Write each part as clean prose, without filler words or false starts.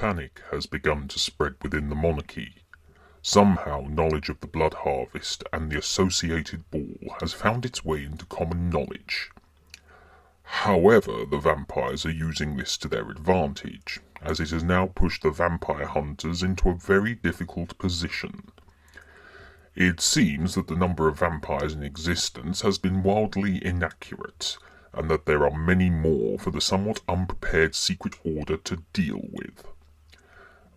panic has begun to spread within the monarchy. Somehow knowledge of the blood harvest and the associated ball has found its way into common knowledge. However, the vampires are using this to their advantage, as it has now pushed the vampire hunters into a very difficult position. It seems that the number of vampires in existence has been wildly inaccurate, and that there are many more for the somewhat unprepared secret order to deal with.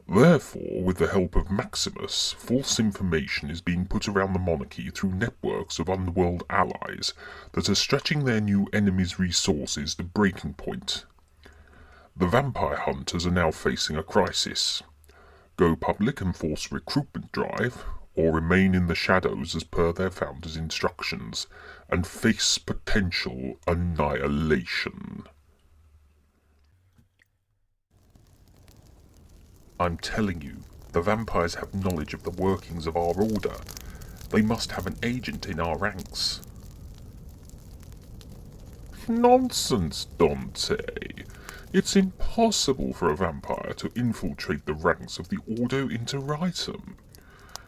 Therefore, with the help of Maximus, false information is being put around the monarchy through networks of underworld allies that are stretching their new enemy's resources to breaking point. The vampire hunters are now facing a crisis. Go public and force a recruitment drive, or remain in the shadows as per their founder's instructions, and face potential annihilation. I'm telling you, the vampires have knowledge of the workings of our order. They must have an agent in our ranks. Nonsense, Dante. It's impossible for a vampire to infiltrate the ranks of the Ordo Interritum.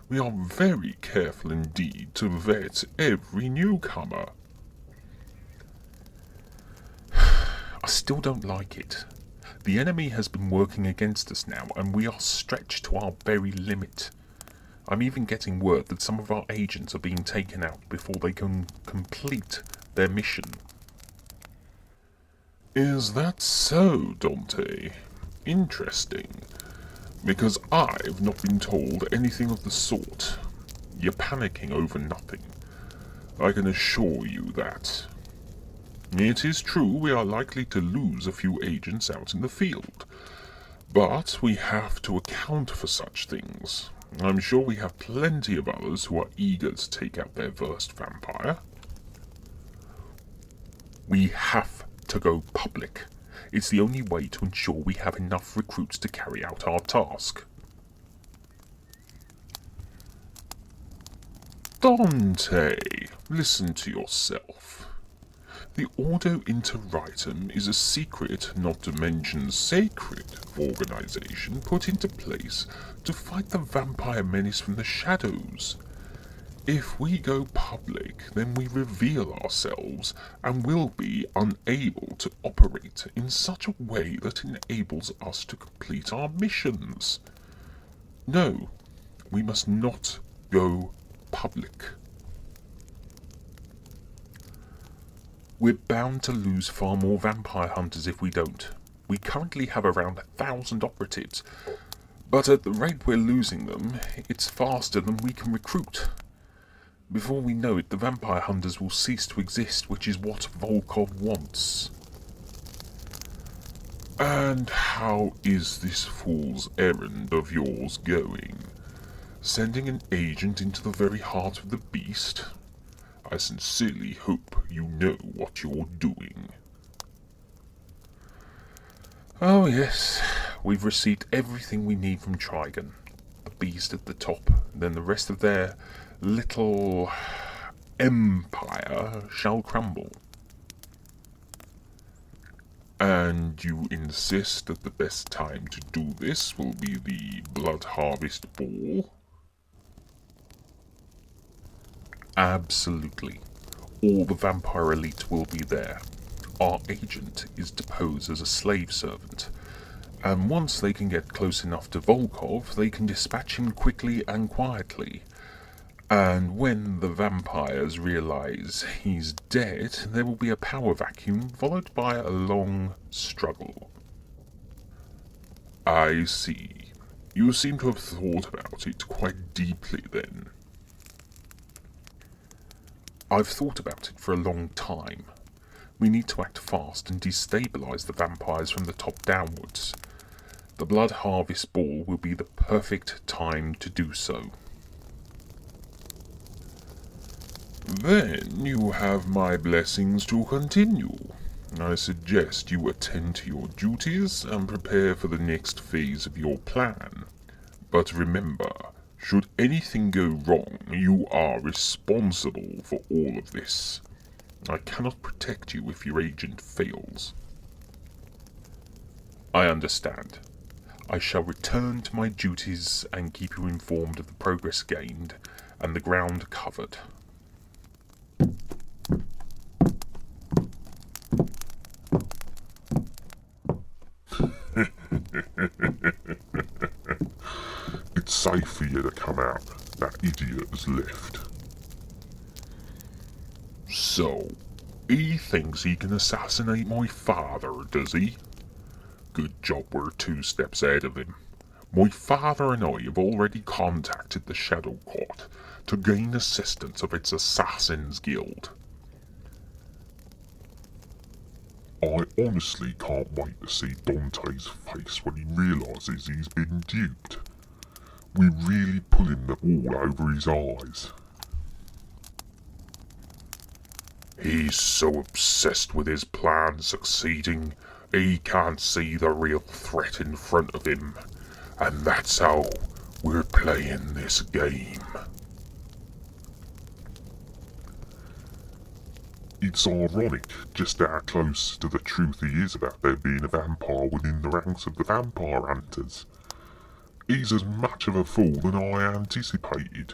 We are very careful indeed to vet every newcomer. I still don't like it. The enemy has been working against us now, and we are stretched to our very limit. I'm even getting word that some of our agents are being taken out before they can complete their mission. Is that so, Dante? Interesting. Because I've not been told anything of the sort. You're panicking over nothing. I can assure you that. It is true we are likely to lose a few agents out in the field, but we have to account for such things. I'm sure we have plenty of others who are eager to take out their worst vampire. We have to go public. It's the only way to ensure we have enough recruits to carry out our task. Dante, listen to yourself. The Ordo Interritum is a secret, not to mention sacred, organization put into place to fight the vampire menace from the shadows. If we go public, then we reveal ourselves and will be unable to operate in such a way that enables us to complete our missions. No, we must not go public. We're bound to lose far more vampire hunters if we don't. We currently have around 1,000 operatives, but at the rate we're losing them, it's faster than we can recruit. Before we know it, the vampire hunters will cease to exist, which is what Volkov wants. And how is this fool's errand of yours going? Sending an agent into the very heart of the beast? I sincerely hope you know what you're doing. Oh yes, we've received everything we need from Trigon. The beast at the top, then the rest of their little empire shall crumble. And you insist that the best time to do this will be the Blood Harvest Ball? Absolutely. All the vampire elite will be there. Our agent is to pose as a slave servant, and once they can get close enough to Volkov, they can dispatch him quickly and quietly. And when the vampires realize he's dead, there will be a power vacuum followed by a long struggle. I see. You seem to have thought about it quite deeply then. I've thought about it for a long time. We need to act fast and destabilize the vampires from the top downwards. The Blood Harvest Ball will be the perfect time to do so. Then you have my blessings to continue. I suggest you attend to your duties and prepare for the next phase of your plan. But remember, should anything go wrong, you are responsible for all of this. I cannot protect you if your agent fails. I understand. I shall return to my duties and keep you informed of the progress gained and the ground covered. It's safe for you to come out. That idiot has left. So, he thinks he can assassinate my father, does he? Good job we're 2 steps ahead of him. My father and I have already contacted the Shadow Court to gain assistance of its Assassins Guild. I honestly can't wait to see Dante's face when he realises he's been duped. We're really pulling the wool over his eyes. He's so obsessed with his plan succeeding, he can't see the real threat in front of him. And that's how we're playing this game. It's ironic just how close to the truth he is about there being a vampire within the ranks of the vampire hunters. He's as much of a fool than I anticipated.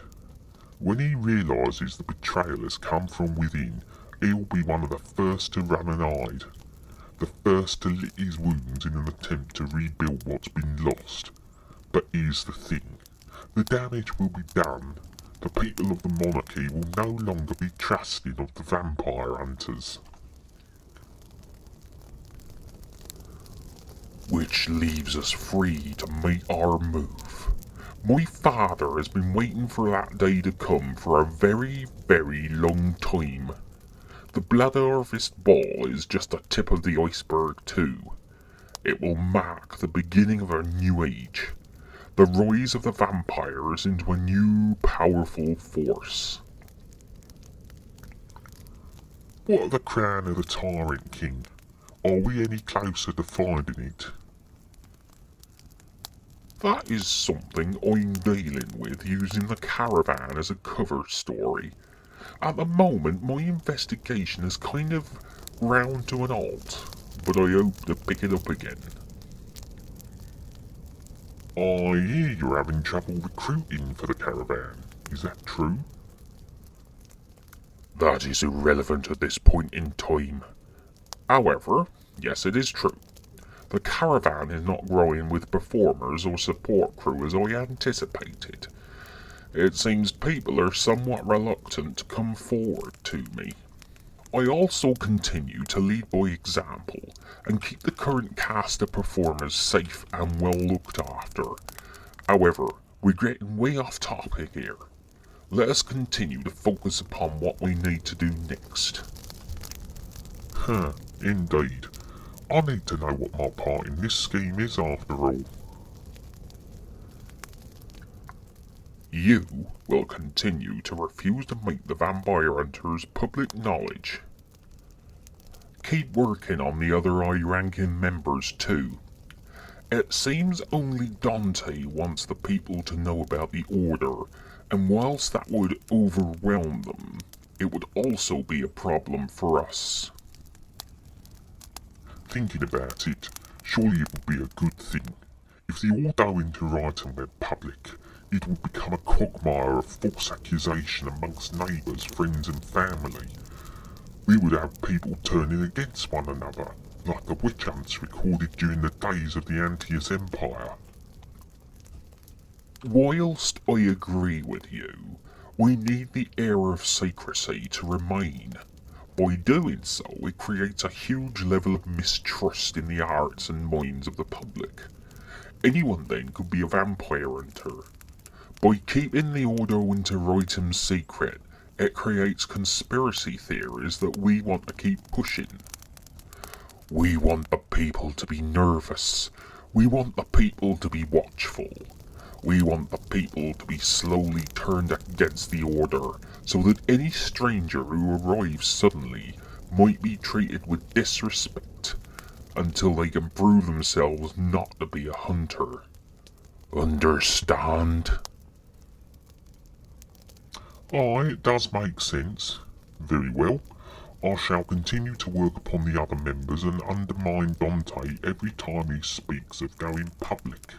When he realises the betrayal has come from within, he'll be one of the first to run and hide. The first to lick his wounds in an attempt to rebuild what's been lost. But here's the thing. The damage will be done. The people of the monarchy will no longer be trusting of the vampire hunters. Which leaves us free to make our move. My father has been waiting for that day to come for a very, very long time. The Blood Harvest Ball is just the tip of the iceberg too. It will mark the beginning of a new age. The rise of the vampires into a new, powerful force. What of the crown of the Tyrant King? Are we any closer to finding it? That is something I'm dealing with using the caravan as a cover story. At the moment, my investigation is kind of ground to an halt, but I hope to pick it up again. I hear you're having trouble recruiting for the caravan. Is that true? That is irrelevant at this point in time. However, yes, it is true. The caravan is not growing with performers or support crew as I anticipated. It seems people are somewhat reluctant to come forward to me. I also continue to lead by example and keep the current cast of performers safe and well looked after. However, we're getting way off topic here. Let us continue to focus upon what we need to do next. Indeed. I need to know what my part in this scheme is after all. You will continue to refuse to make the vampire hunters public knowledge. Keep working on the other high-ranking members too. It seems only Dante wants the people to know about the Order, and whilst that would overwhelm them, it would also be a problem for us. Thinking about it, surely it would be a good thing. If the Order went to writing went public, it would become a quagmire of false accusation amongst neighbours, friends and family. We would have people turning against one another, like the witch hunts recorded during the days of the Antaeus Empire. Whilst I agree with you, we need the air of secrecy to remain. By doing so, it creates a huge level of mistrust in the hearts and minds of the public. Anyone then could be a vampire hunter. By keeping the Order Winter items secret, it creates conspiracy theories that we want to keep pushing. We want the people to be nervous. We want the people to be watchful. We want the people to be slowly turned against the Order, so that any stranger who arrives suddenly might be treated with disrespect, until they can prove themselves not to be a hunter. Understand? It does make sense. Very well. I shall continue to work upon the other members and undermine Dante every time he speaks of going public.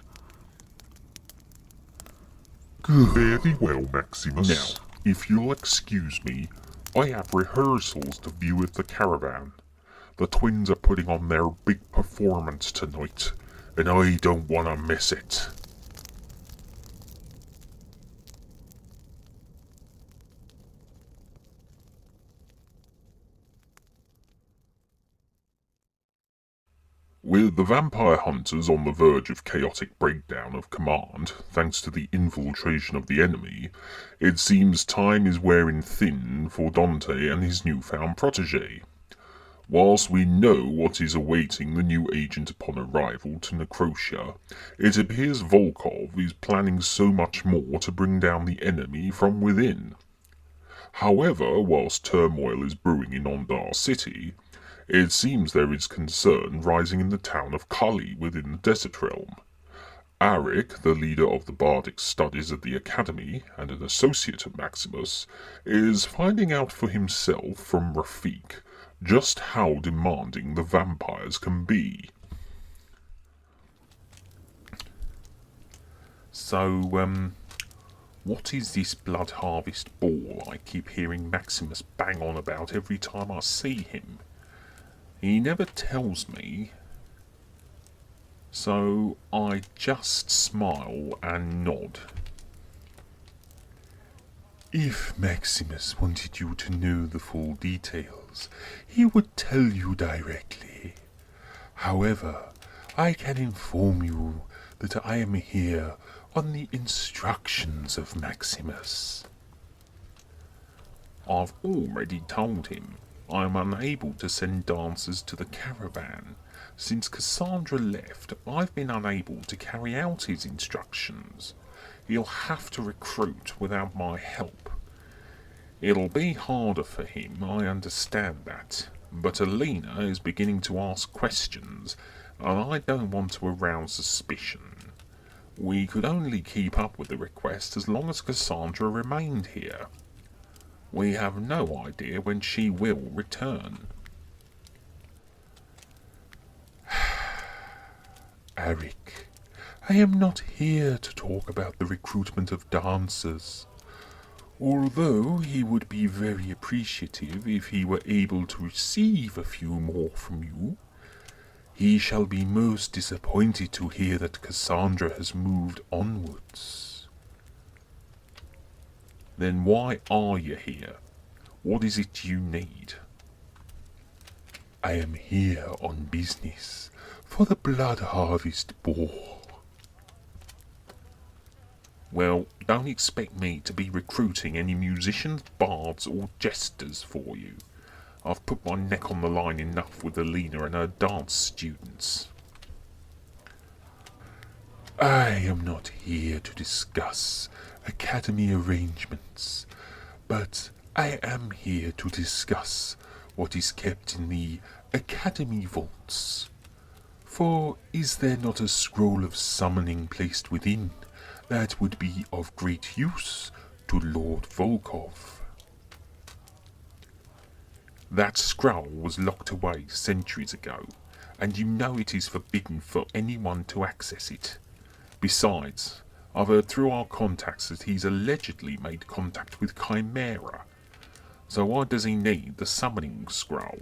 Fare thee well, Maximus. Now, if you'll excuse me, I have rehearsals to view at the caravan. The twins are putting on their big performance tonight, and I don't want to miss it. With the vampire hunters on the verge of chaotic breakdown of command, thanks to the infiltration of the enemy, it seems time is wearing thin for Dante and his newfound protege. Whilst we know what is awaiting the new agent upon arrival to Necrotia, it appears Volkov is planning so much more to bring down the enemy from within. However, whilst turmoil is brewing in Ondar City, it seems there is concern rising in the town of Kali within the Desert Realm. Arik, the leader of the bardic studies at the Academy and an associate of Maximus, is finding out for himself from Rafik just how demanding the vampires can be. So, what is this Blood Harvest Ball I keep hearing Maximus bang on about every time I see him? He never tells me, so I just smile and nod. If Maximus wanted you to know the full details, he would tell you directly. However, I can inform you that I am here on the instructions of Maximus. I've already told him I am unable to send dancers to the caravan. Since Cassandra left, I've been unable to carry out his instructions. He'll have to recruit without my help. It'll be harder for him, I understand that, but Alina is beginning to ask questions, and I don't want to arouse suspicion. We could only keep up with the request as long as Cassandra remained here. We have no idea when she will return. Arik, I am not here to talk about the recruitment of dancers. Although he would be very appreciative if he were able to receive a few more from you, he shall be most disappointed to hear that Cassandra has moved onwards. Then why are you here? What is it you need? I am here on business for the Blood Harvest Ball. Well, don't expect me to be recruiting any musicians, bards or jesters for you. I've put my neck on the line enough with Alina and her dance students. I am not here to discuss Academy arrangements, but I am here to discuss what is kept in the Academy vaults. For is there not a scroll of summoning placed within that would be of great use to Lord Volkov? That scroll was locked away centuries ago, and you know it is forbidden for anyone to access it. Besides, I've heard through our contacts that he's allegedly made contact with Chimera. So why does he need the summoning scroll?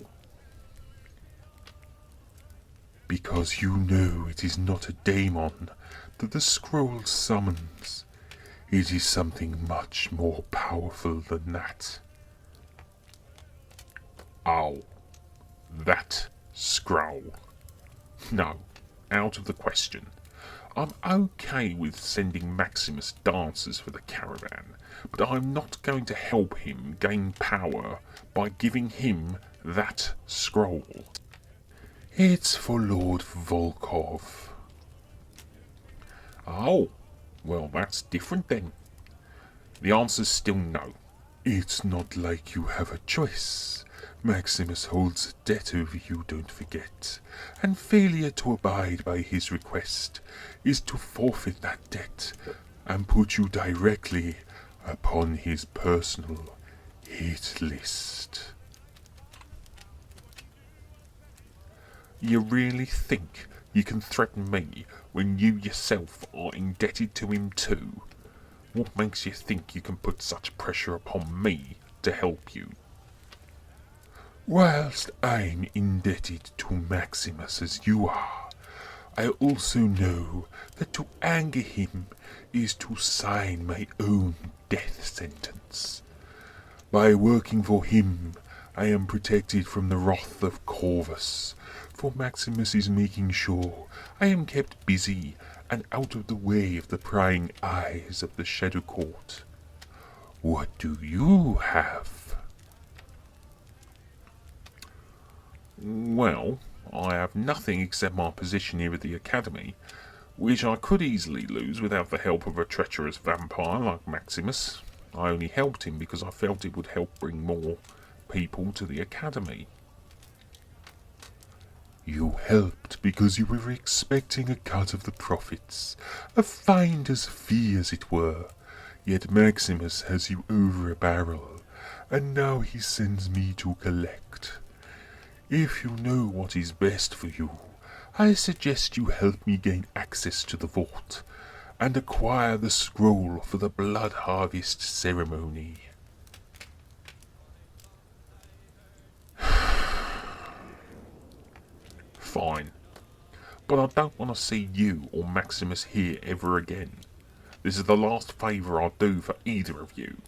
Because you know it is not a daemon that the scroll summons. It is something much more powerful than that. Oh, that scroll. No, out of the question. I'm okay with sending Maximus dancers for the caravan, but I'm not going to help him gain power by giving him that scroll. It's for Lord Volkov. Oh, well that's different then. The answer's still no. It's not like you have a choice. Maximus holds a debt over you, don't forget, and failure to abide by his request is to forfeit that debt and put you directly upon his personal hit list. You really think you can threaten me when you yourself are indebted to him too? What makes you think you can put such pressure upon me to help you? Whilst I'm indebted to Maximus as you are, I also know that to anger him is to sign my own death sentence. By working for him, I am protected from the wrath of Corvus, for Maximus is making sure I am kept busy and out of the way of the prying eyes of the Shadow Court. What do you have? Well, I have nothing except my position here at the Academy, which I could easily lose without the help of a treacherous vampire like Maximus. I only helped him because I felt it would help bring more people to the Academy. You helped because you were expecting a cut of the profits, a finder's fee as it were, yet Maximus has you over a barrel, and now he sends me to collect. If you know what is best for you, I suggest you help me gain access to the vault, and acquire the scroll for the blood harvest ceremony. Fine, but I don't want to see you or Maximus here ever again. This is the last favour I'll do for either of you.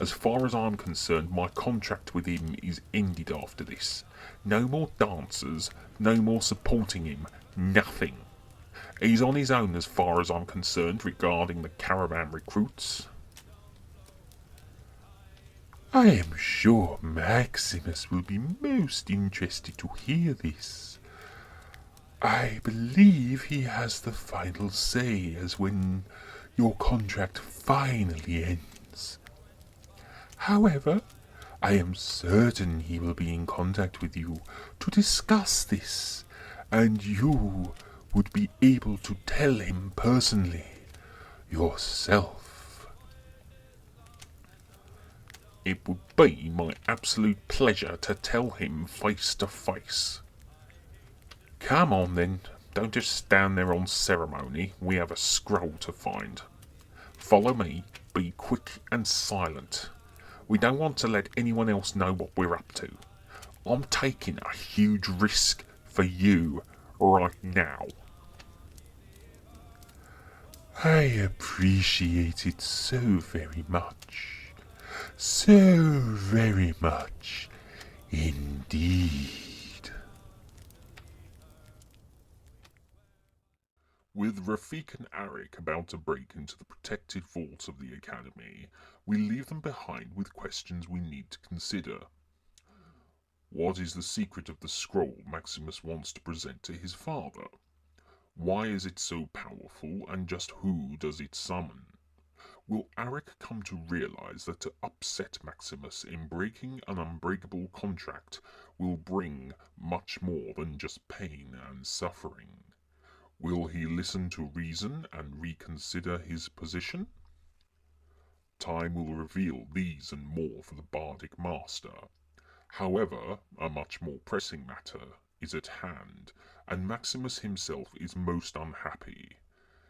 As far as I'm concerned, my contract with him is ended after this. No more dancers, no more supporting him, nothing. He's on his own as far as I'm concerned regarding the caravan recruits. I am sure Maximus will be most interested to hear this. I believe he has the final say as when your contract finally ends. However, I am certain he will be in contact with you to discuss this, and you would be able to tell him personally, yourself. It would be my absolute pleasure to tell him face to face. Come on then, don't just stand there on ceremony, we have a scroll to find. Follow me, be quick and silent. We don't want to let anyone else know what we're up to. I'm taking a huge risk for you right now. I appreciate it so very much. So very much indeed. With Rafik and Arik about to break into the protected vault of the Academy, we leave them behind with questions we need to consider. What is the secret of the scroll Maximus wants to present to his father? Why is it so powerful, and just who does it summon? Will Arik come to realize that to upset Maximus in breaking an unbreakable contract will bring much more than just pain and suffering? Will he listen to reason and reconsider his position? Time will reveal these and more for the Bardic Master. However, a much more pressing matter is at hand, and Maximus himself is most unhappy.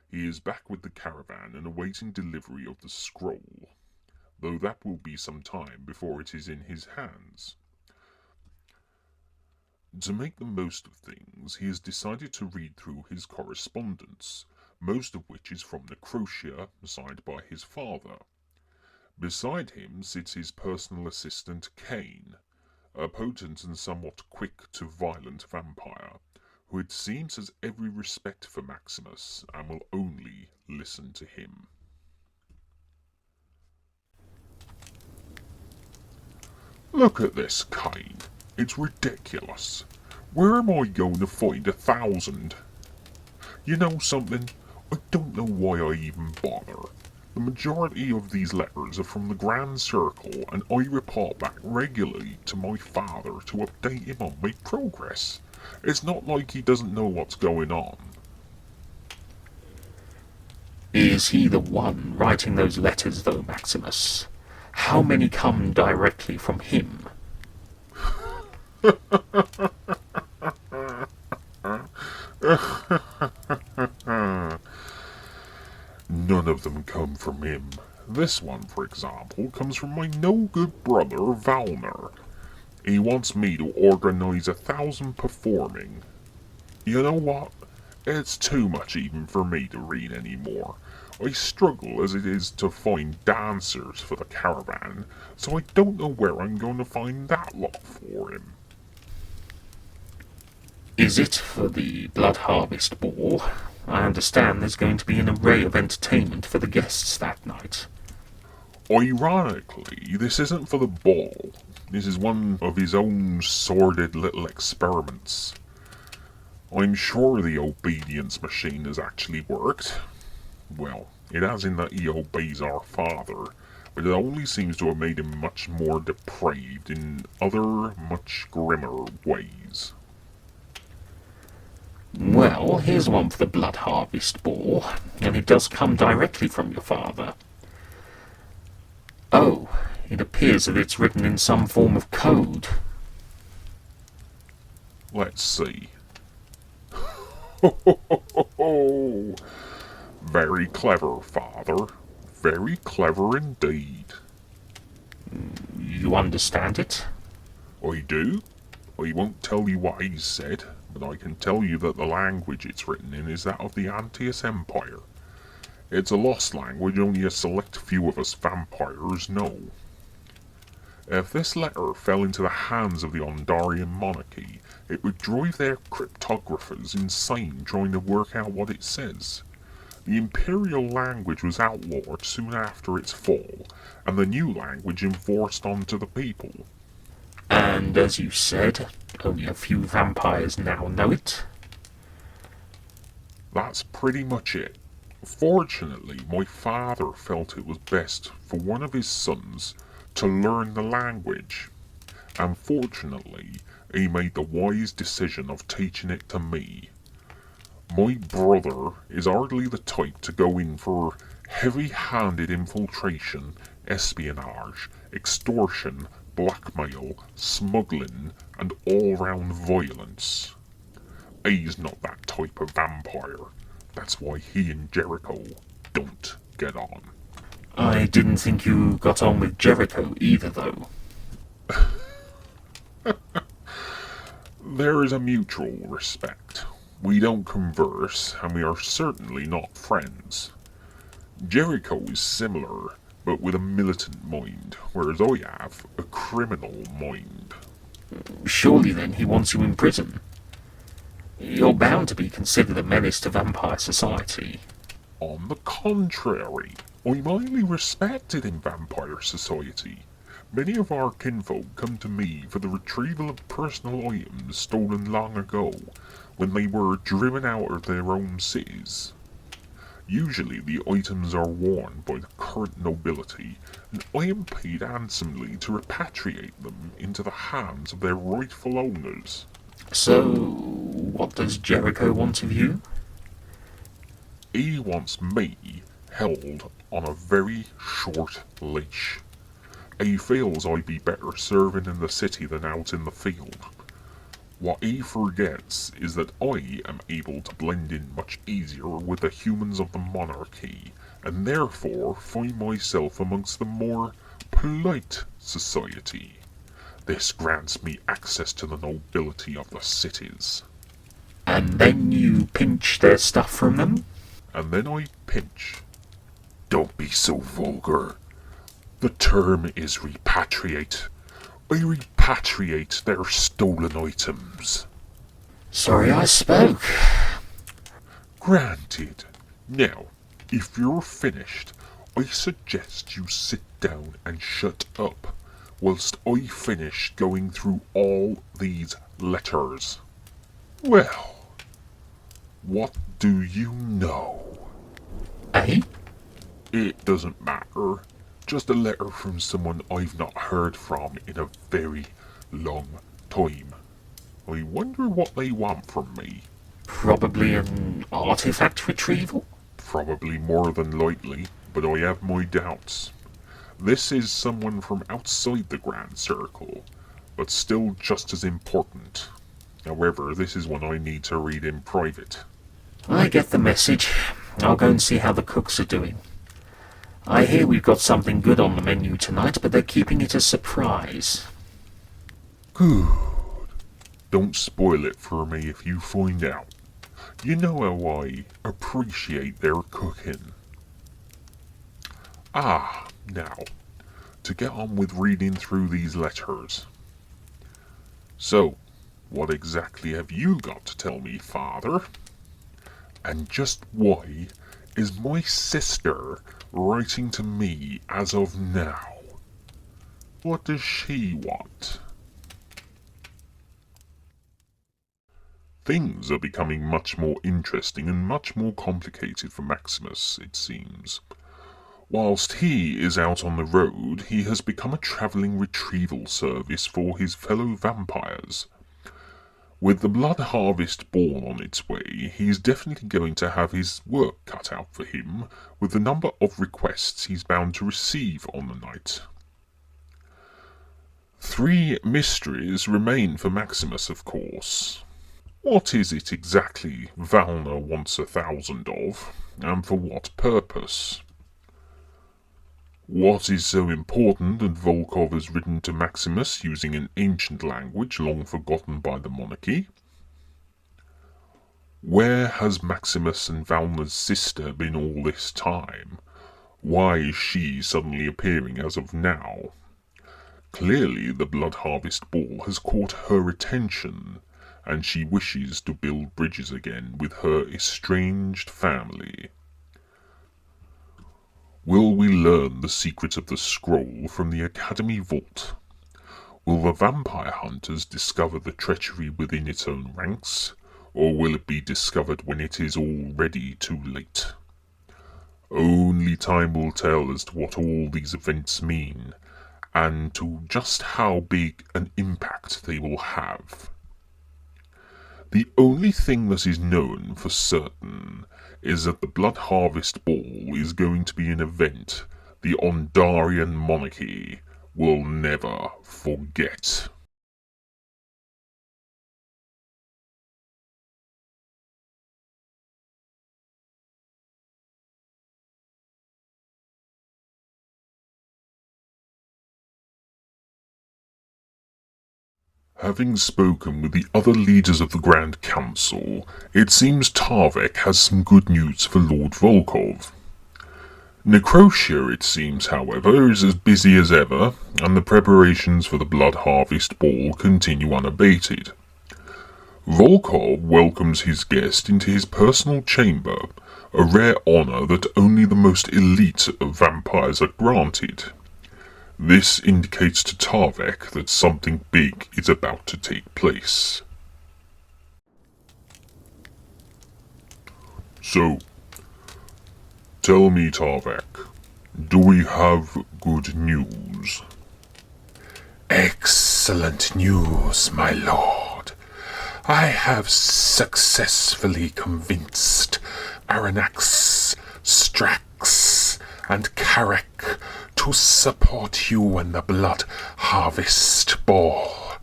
He is back with the caravan and awaiting delivery of the scroll, though that will be some time before it is in his hands. To make the most of things, he has decided to read through his correspondence, most of which is from Necrotia, signed by his father. Beside him sits his personal assistant Cain, a potent and somewhat quick-to-violent vampire, who it seems has every respect for Maximus and will only listen to him. Look at this, Cain. It's ridiculous. Where am I going to find 1,000? You know something? I don't know why I even bother. The majority of these letters are from the Grand Circle, and I report back regularly to my father to update him on my progress. It's not like he doesn't know what's going on. Is he the one writing those letters, though, Maximus? How many come directly from him? None of them come from him. This one, for example, comes from my no-good brother Valner. He wants me to organise 1,000 performing. You know what? It's too much even for me to read anymore. I struggle as it is to find dancers for the caravan, so I don't know where I'm going to find that lot for him. Is it for the Blood Harvest Ball? I understand there's going to be an array of entertainment for the guests that night. Ironically, this isn't for the ball. This is one of his own sordid little experiments. I'm sure the obedience machine has actually worked. Well, it has in that he obeys our father, but it only seems to have made him much more depraved in other, much grimmer ways. Well, here's one for the Blood Harvest Ball, and it does come directly from your father. Oh, it appears that it's written in some form of code. Let's see. Ho ho ho ho ho! Very clever, father. Very clever indeed. You understand it? I do. I won't tell you what he's said, but I can tell you that the language it's written in is that of the Antaeus Empire. It's a lost language only a select few of us vampires know. If this letter fell into the hands of the Ondarian monarchy, it would drive their cryptographers insane trying to work out what it says. The imperial language was outlawed soon after its fall, and the new language enforced onto the people. And as you said, only a few vampires now know it? That's pretty much it. Fortunately, my father felt it was best for one of his sons to learn the language. And fortunately, he made the wise decision of teaching it to me. My brother is hardly the type to go in for heavy-handed infiltration, espionage, extortion, blackmail, smuggling, and all-round violence. He's not that type of vampire. That's why he and Jericho don't get on. I didn't think you got on with Jericho either, though. There is a mutual respect. We don't converse, and we are certainly not friends. Jericho is similar, but with a militant mind, whereas I have a criminal mind. Surely then he wants you in prison. You're bound to be considered a menace to vampire society. On the contrary, I'm highly respected in vampire society. Many of our kinfolk come to me for the retrieval of personal items stolen long ago, when they were driven out of their own cities. Usually the items are worn by the current nobility, and I am paid handsomely to repatriate them into the hands of their rightful owners. So, what does Jericho want of you? He wants me held on a very short leash. He feels I'd be better serving in the city than out in the field. What he forgets is that I am able to blend in much easier with the humans of the monarchy, and therefore find myself amongst the more polite society. This grants me access to the nobility of the cities. And then you pinch their stuff from them? And then I pinch. Don't be so vulgar. The term is repatriate. I repatriate their stolen items. Sorry I spoke. Granted. Now, if you're finished, I suggest you sit down and shut up, whilst I finish going through all these letters. Well, what do you know? Eh? It doesn't matter. Just a letter from someone I've not heard from in a very long time. I wonder what they want from me. Probably an artifact retrieval? Probably more than likely, but I have my doubts. This is someone from outside the Grand Circle, but still just as important. However, this is one I need to read in private. I get the message. I'll go and see how the cooks are doing. I hear we've got something good on the menu tonight, but they're keeping it a surprise. Good. Don't spoil it for me if you find out. You know how I appreciate their cooking. Now, to get on with reading through these letters. So, what exactly have you got to tell me, Father? And just why is my sister writing to me as of now? What does she want? Things are becoming much more interesting and much more complicated for Maximus, it seems. Whilst he is out on the road, he has become a travelling retrieval service for his fellow vampires. With the blood harvest ball on its way, he's definitely going to have his work cut out for him with the number of requests he's bound to receive on the night. 3 mysteries remain for Maximus, of course. What is it exactly Valna wants 1,000 of, and for what purpose? What is so important that Volkov has written to Maximus using an ancient language long forgotten by the monarchy? Where has Maximus and Valna's sister been all this time? Why is she suddenly appearing as of now? Clearly the Blood Harvest Ball has caught her attention, and she wishes to build bridges again with her estranged family. Will we learn the secret of the scroll from the Academy vault? Will the vampire hunters discover the treachery within its own ranks, or will it be discovered when it is already too late? Only time will tell as to what all these events mean, and to just how big an impact they will have. The only thing that is known for certain is that the Blood Harvest Ball is going to be an event the Ondarian monarchy will never forget. Having spoken with the other leaders of the Grand Council, it seems Tarvek has some good news for Lord Volkov. Necrotia, it seems, however, is as busy as ever, and the preparations for the Blood Harvest Ball continue unabated. Volkov welcomes his guest into his personal chamber, a rare honour that only the most elite of vampires are granted. This indicates to Tarvek that something big is about to take place. So, tell me, Tarvek, do we have good news? Excellent news, my lord. I have successfully convinced Aranax, Strax, and Carrick to support you in the Blood Harvest Ball.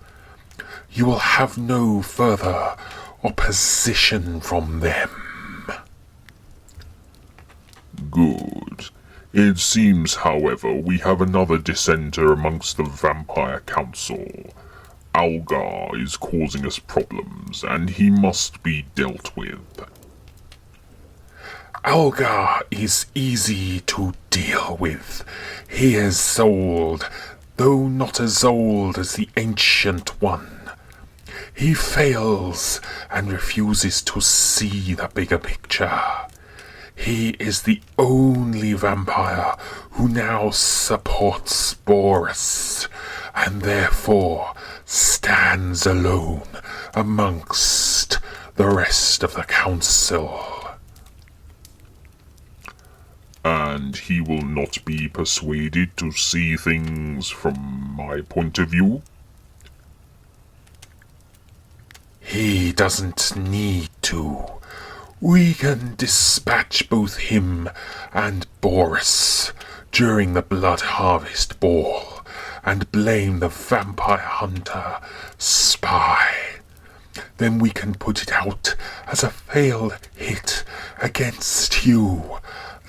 You will have no further opposition from them. Good. It seems, however, we have another dissenter amongst the Vampire Council. Algar is causing us problems, and he must be dealt with. Algar is easy to deal with. He is old, though not as old as the Ancient One. He fails and refuses to see the bigger picture. He is the only vampire who now supports Boris, and therefore stands alone amongst the rest of the council. And he will not be persuaded to see things from my point of view? He doesn't need to. We can dispatch both him and Boris during the Blood Harvest Ball and blame the vampire hunter spy. Then we can put it out as a failed hit against you,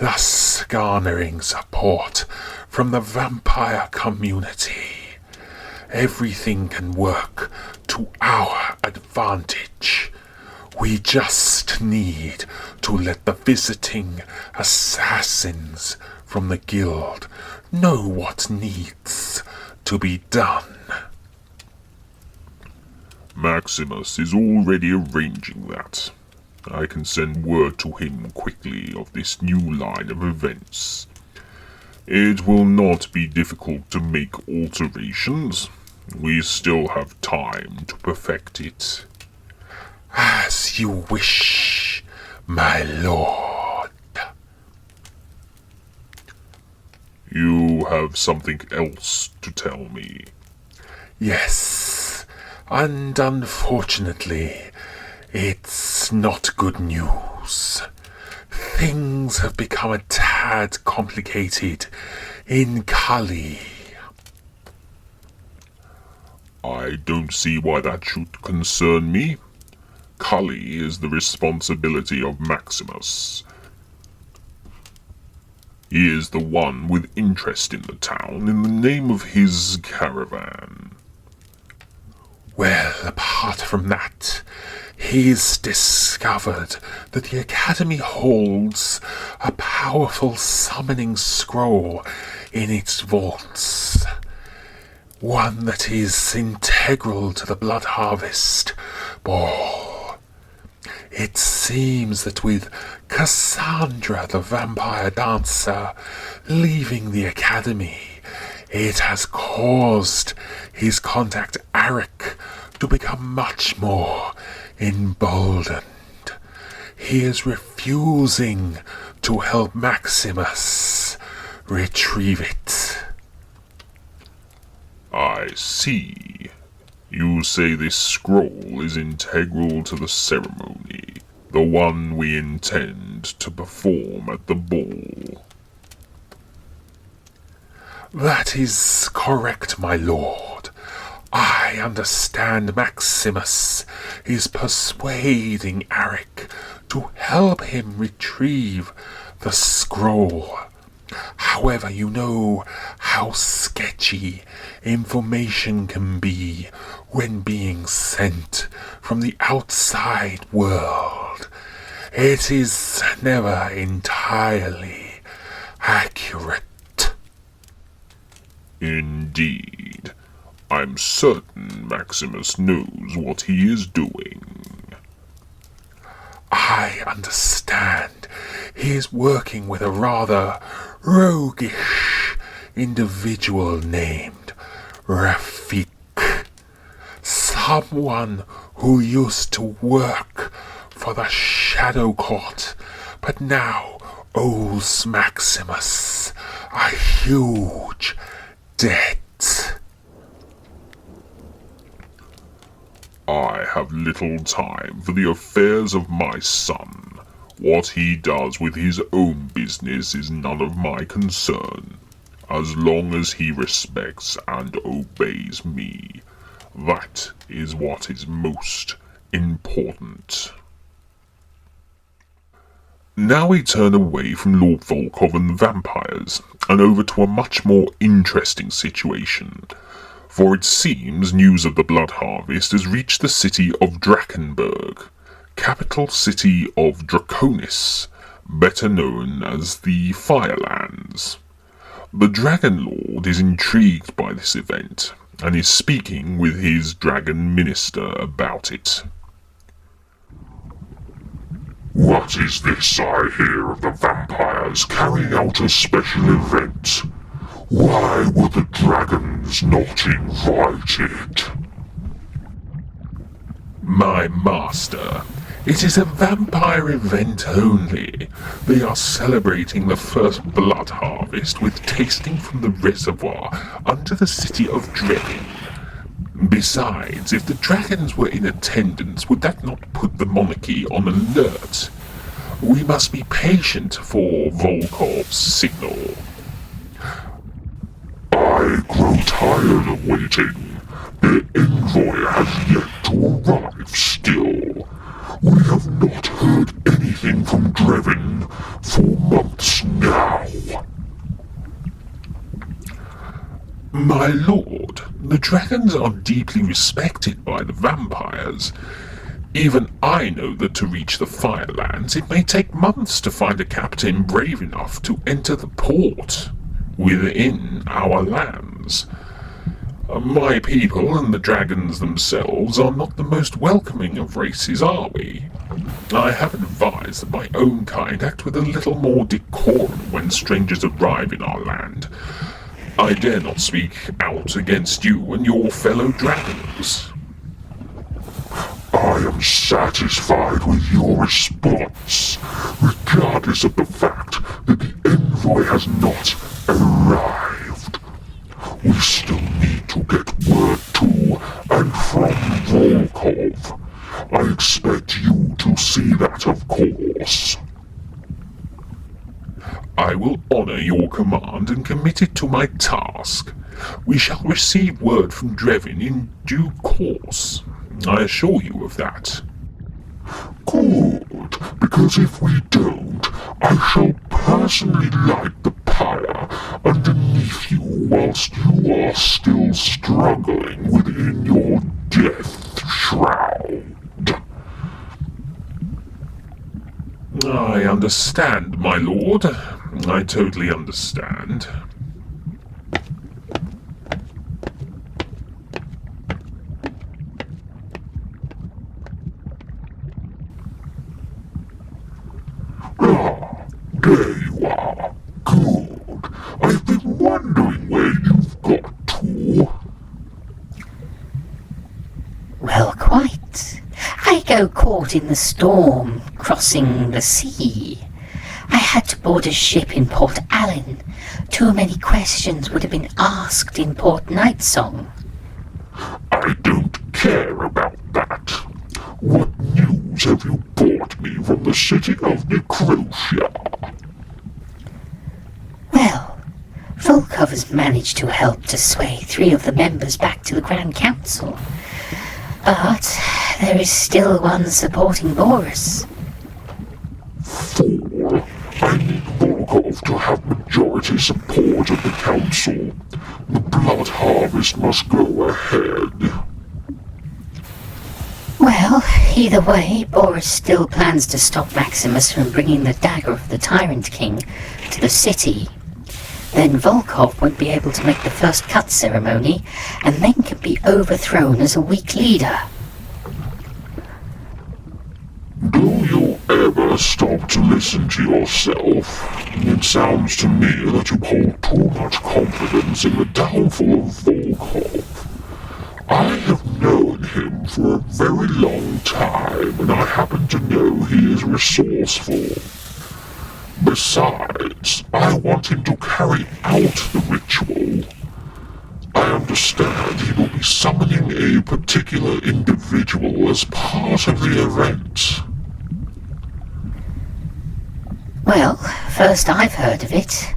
thus garnering support from the vampire community. Everything can work to our advantage. We just need to let the visiting assassins from the guild know what needs to be done. Maximus is already arranging that. I can send word to him quickly of this new line of events. It will not be difficult to make alterations. We still have time to perfect it. As you wish, my lord. You have something else to tell me. Yes, and unfortunately, it's not good news. Things have become a tad complicated in Kali. I don't see why that should concern me. Cully is the responsibility of Maximus. He is the one with interest in the town in the name of his caravan. Well, apart from that, he's discovered that the Academy holds a powerful summoning scroll in its vaults. One that is integral to the Blood Harvest Ball. It seems that with Cassandra the vampire dancer leaving the Academy, it has caused his contact Arik to become much more emboldened. He is refusing to help Maximus retrieve it. I see. You say this scroll is integral to the ceremony, the one we intend to perform at the ball. That is correct, my lord. I understand Maximus is persuading Arik to help him retrieve the scroll. However, you know how sketchy information can be when being sent from the outside world. It is never entirely accurate. Indeed. I'm certain Maximus knows what he is doing. I understand he is working with a rather roguish individual named Rafik. Someone who used to work for the Shadow Court, but now owes Maximus a huge debt. I have little time for the affairs of my son. What he does with his own business is none of my concern. As long as he respects and obeys me, that is what is most important. Now we turn away from Lord Volkov and the vampires, and over to a much more interesting situation. For it seems news of the Blood Harvest has reached the city of Drakenberg, capital city of Draconis, better known as the Firelands. The Dragon Lord is intrigued by this event, and is speaking with his Dragon Minister about it. What is this I hear of the vampires carrying out a special event? Why were the dragons not invited? My master, it is a vampire event only. They are celebrating the first blood harvest with tasting from the reservoir under the city of Dreading. Besides, if the dragons were in attendance, would that not put the monarchy on alert? We must be patient for Volkov's signal. I grow tired of waiting. The envoy has yet to arrive still. We have not heard anything anything from Drevin for months now. My lord, the dragons are deeply respected by the vampires. Even I know that to reach the Firelands it may take months to find a captain brave enough to enter the port within our lands. My people and the dragons themselves are not the most welcoming of races, are we? I have advised that my own kind act with a little more decorum when strangers arrive in our land. I dare not speak out against you and your fellow dragons. I am satisfied with your response, regardless of the fact that the envoy has not arrived. We still need to get word to and from Volkov. I expect you to see that, of course. I will honor your command and commit it to my task. We shall receive word from Drevin in due course. I assure you of that. Good, because if we don't, I shall personally light the pyre underneath you whilst you are still struggling within your death shroud. I understand, my lord. I totally understand. There you are. Good. I've been wondering where you've got to. Well, quite. I go caught in the storm, crossing the sea. I had to board a ship in Port Allen. Too many questions would have been asked in Port Nightsong. I don't care about that. What news have you brought me from the city of Necrotia? Well, Volkov has managed to help to sway 3 of the members back to the Grand Council. But there is still one supporting Boris. 4. I need Volkov to have majority support of the council. The blood harvest must go ahead. Well, either way, Boris still plans to stop Maximus from bringing the dagger of the Tyrant King to the city. Then Volkov won't be able to make the first cut ceremony, and then can be overthrown as a weak leader. Do you ever stop to listen to yourself? It sounds to me that you hold too much confidence in the downfall of Volkov. I have known him for a very long time, and I happen to know he is resourceful. Besides, I want him to carry out the ritual. I understand he will be summoning a particular individual as part of the event. Well, first I've heard of it.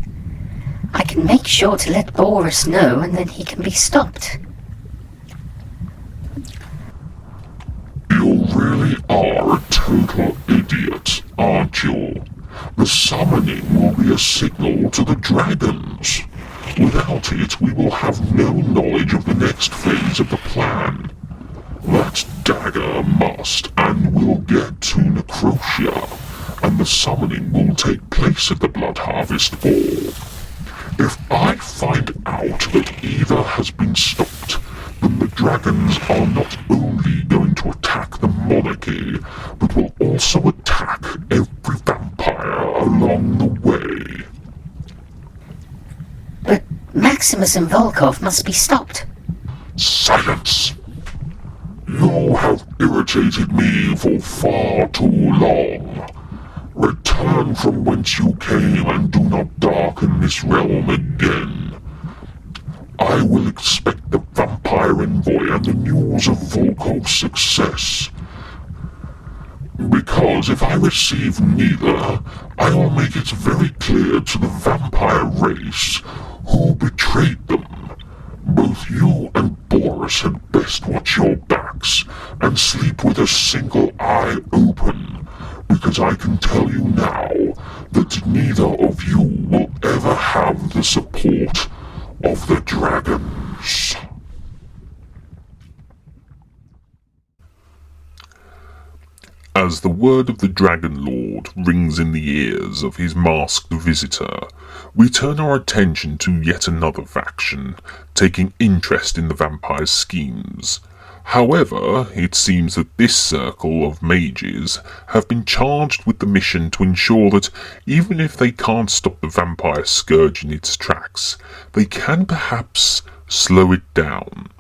I can make sure to let Boris know, and then he can be stopped. You really are a total idiot, aren't you? The summoning will be a signal to the dragons. Without it, we will have no knowledge of the next phase of the plan. That dagger must and will get to Necrotia, and the summoning will take place at the Blood Harvest Ball. If I find out that either has been stopped, then the dragons are not only going to attack the monarchy, but will also attack every vampire along the way. But Maximus and Volkov must be stopped. Silence! You have irritated me for far too long. Return from whence you came and do not darken this realm again. I will expect the vampire envoy and the news of Volkov's success. Because if I receive neither, I will make it very clear to the vampire race who betrayed them. Both you and Boris had best watch your backs and sleep with a single eye open, because I can tell you now that neither of you will ever have the support of the dragons. As the word of the Dragon Lord rings in the ears of his masked visitor, we turn our attention to yet another faction, taking interest in the vampire's schemes. However, it seems that this circle of mages have been charged with the mission to ensure that even if they can't stop the vampire scourge in its tracks, they can perhaps slow it down.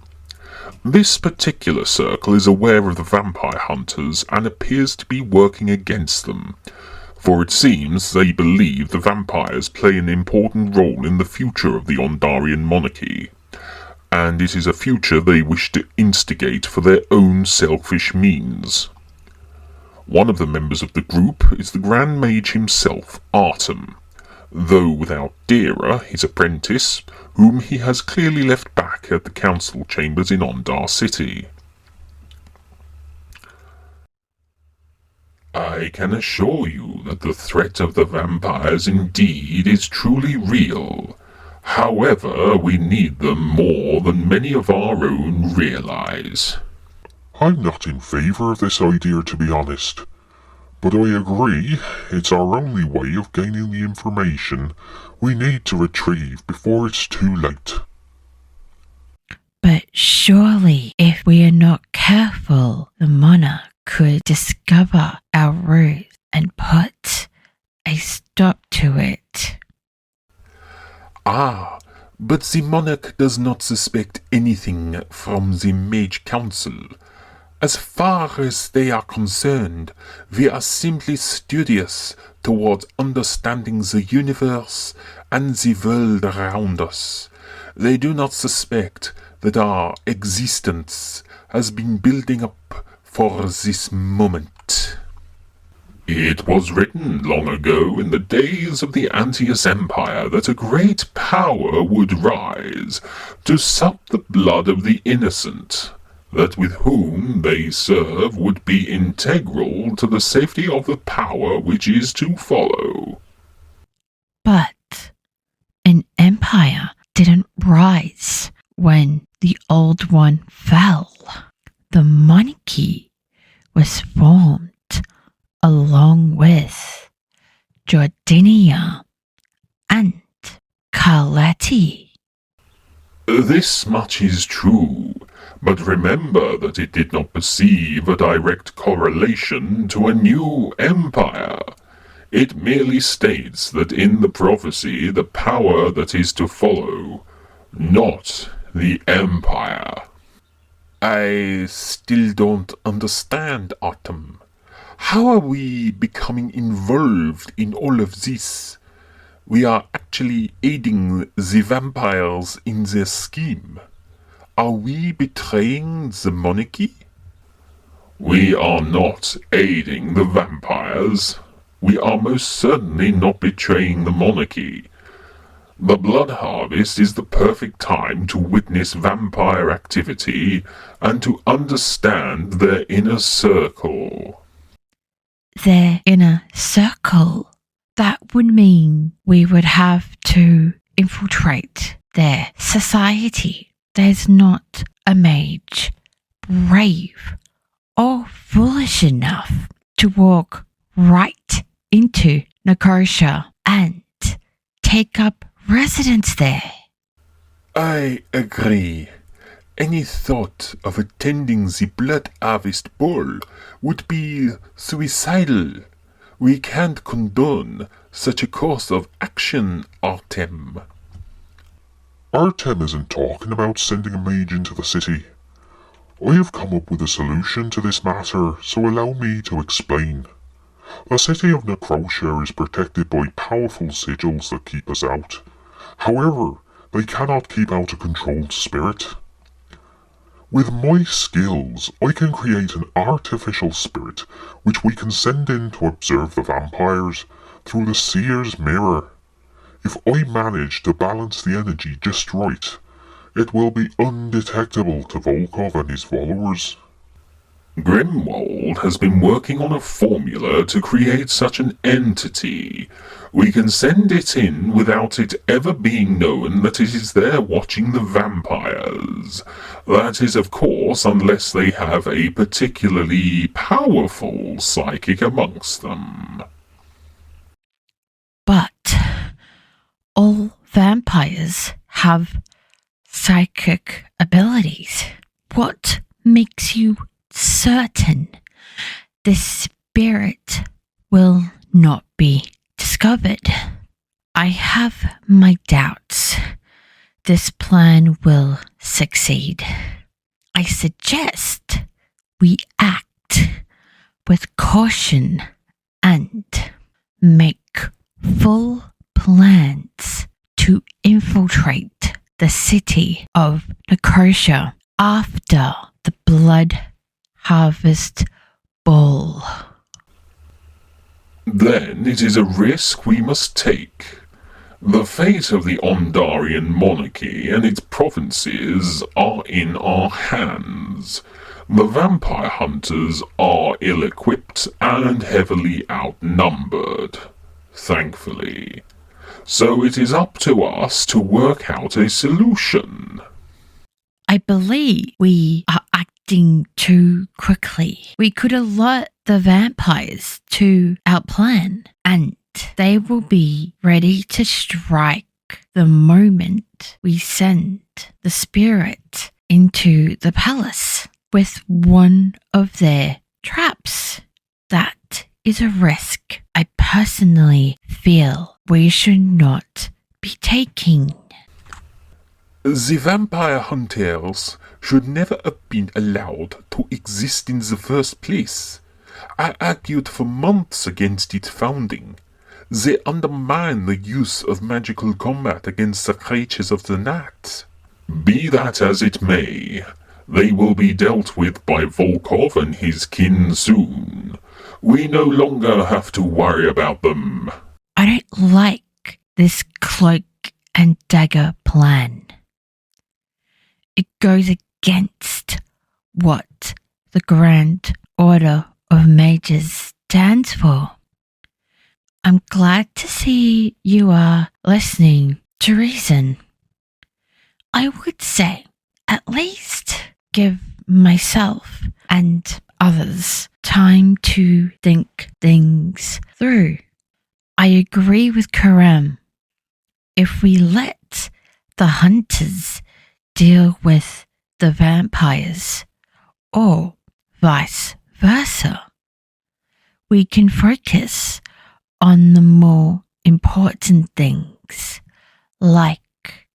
This particular circle is aware of the vampire hunters and appears to be working against them, for it seems they believe the vampires play an important role in the future of the Ondarian monarchy, and it is a future they wish to instigate for their own selfish means. One of the members of the group is the Grand Mage himself, Artem, though without Dira, his apprentice, whom he has clearly left back at the council chambers in Ondar City. I can assure you that the threat of the vampires indeed is truly real. However, we need them more than many of our own realize. I'm not in favour of this idea, to be honest. But I agree, it's our only way of gaining the information we need to retrieve before it's too late. But surely, if we are not careful, the monarch could discover our ruse and put a stop to it. Ah, but the monarch does not suspect anything from the Mage Council. As far as they are concerned, we are simply studious towards understanding the universe and the world around us. They do not suspect that our existence has been building up for this moment. It was written long ago in the days of the Antaeus Empire that a great power would rise to sup the blood of the innocent, that with whom they serve would be integral to the safety of the power which is to follow. But an empire didn't rise when the old one fell. The monarchy was formed along with Jordinia and Carletti. This much is true, but remember that it did not perceive a direct correlation to a new empire. It merely states that in the prophecy the power that is to follow, not the empire. I still don't understand, Artem. How are we becoming involved in all of this? We are actually aiding the vampires in their scheme. Are we betraying the monarchy? We are not aiding the vampires. We are most certainly not betraying the monarchy. The Blood Harvest is the perfect time to witness vampire activity and to understand their inner circle. Their inner circle. That would mean we would have to infiltrate their society. There's not a mage brave or foolish enough to walk right into Nicosia and take up residence there. I agree. Any thought of attending the Blood Harvest Ball would be suicidal. We can't condone such a course of action, Artem. Artem isn't talking about sending a mage into the city. I have come up with a solution to this matter, so allow me to explain. The city of Nicosia is protected by powerful sigils that keep us out. However, they cannot keep out a controlled spirit. With my skills, I can create an artificial spirit which we can send in to observe the vampires through the Seer's Mirror. If I manage to balance the energy just right, it will be undetectable to Volkov and his followers. Grimwald has been working on a formula to create such an entity. We can send it in without it ever being known that it is there watching the vampires. That is, of course, unless they have a particularly powerful psychic amongst them. But all vampires have psychic abilities. What makes you certain this spirit will not be discovered? I have my doubts this plan will succeed. I suggest we act with caution and make full plans to infiltrate the city of Nicosia after the Blood Harvest Ball. Then it is a risk we must take. The fate of the Ondarian monarchy and its provinces are in our hands. The vampire hunters are ill-equipped and heavily outnumbered, thankfully. So it is up to us to work out a solution. I believe we are acting too quickly. We could alert the vampires to our plan, and they will be ready to strike the moment we send the spirit into the palace with one of their traps. That is a risk I personally feel we should not be taking. The vampire hunters should never have been allowed to exist in the first place. I argued for months against its founding. They undermine the use of magical combat against the creatures of the night. Be that as it may, they will be dealt with by Volkov and his kin soon. We no longer have to worry about them. I don't like this cloak and dagger plan. It goes against what the Grand Order of Mages stands for. I'm glad to see you are listening to reason. I would say at least give myself and others time to think things through. I agree with Karam. If we let the hunters deal with the vampires, or vice versa, we can focus on the more important things, like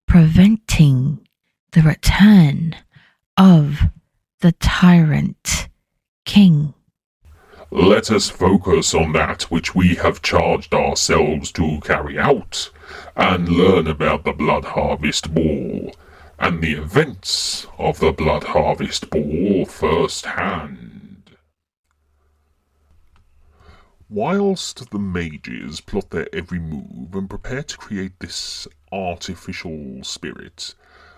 preventing the return of the Tyrant King. Let us focus on that which we have charged ourselves to carry out, and learn about the Blood Harvest Ball, and the events of the Blood Harvest Ball firsthand. Whilst the mages plot their every move and prepare to create this artificial spirit,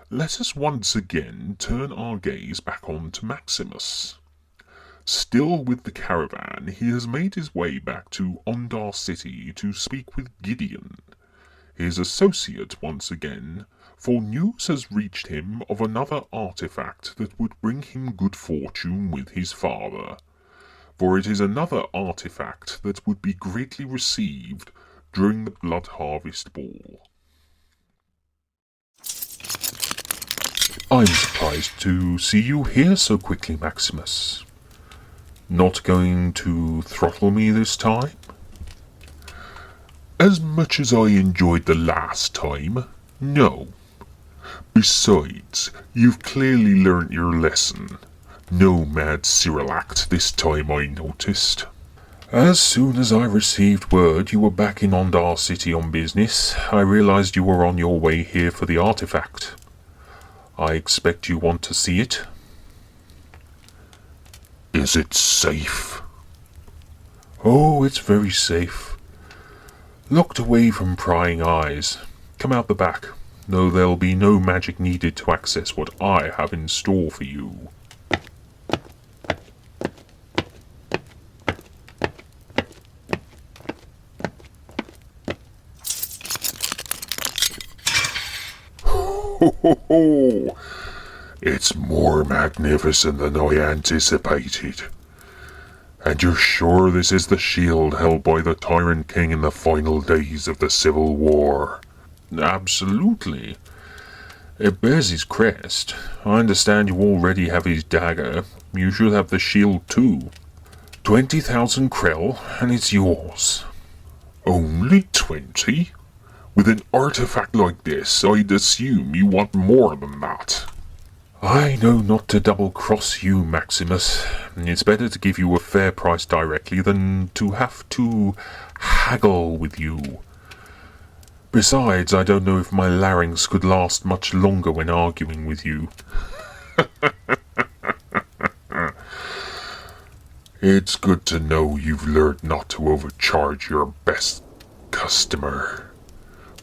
let us once again turn our gaze back onto Maximus. Still with the caravan, he has made his way back to Ondar City to speak with Gideon, his associate once again, for news has reached him of another artifact that would bring him good fortune with his father. For it is another artifact that would be greatly received during the Blood Harvest Ball. I'm surprised to see you here so quickly, Maximus. Not going to throttle me this time? As much as I enjoyed the last time, no. Besides, you've clearly learnt your lesson. No mad Cyril act this time, I noticed. As soon as I received word you were back in Ondar City on business, I realized you were on your way here for the artifact. I expect you want to see it? Is it safe? Oh, it's very safe. Locked away from prying eyes. Come out the back, though there'll be no magic needed to access what I have in store for you. ho, ho, ho. It's more magnificent than I anticipated. And you're sure this is the shield held by the Tyrant King in the final days of the Civil War? Absolutely. It bears his crest. I understand you already have his dagger. You should have the shield too. 20,000 krell, and it's yours. Only 20? With an artifact like this, I'd assume you want more than that. I know not to double-cross you, Maximus. It's better to give you a fair price directly than to have to haggle with you. Besides, I don't know if my larynx could last much longer when arguing with you. It's good to know you've learned not to overcharge your best customer.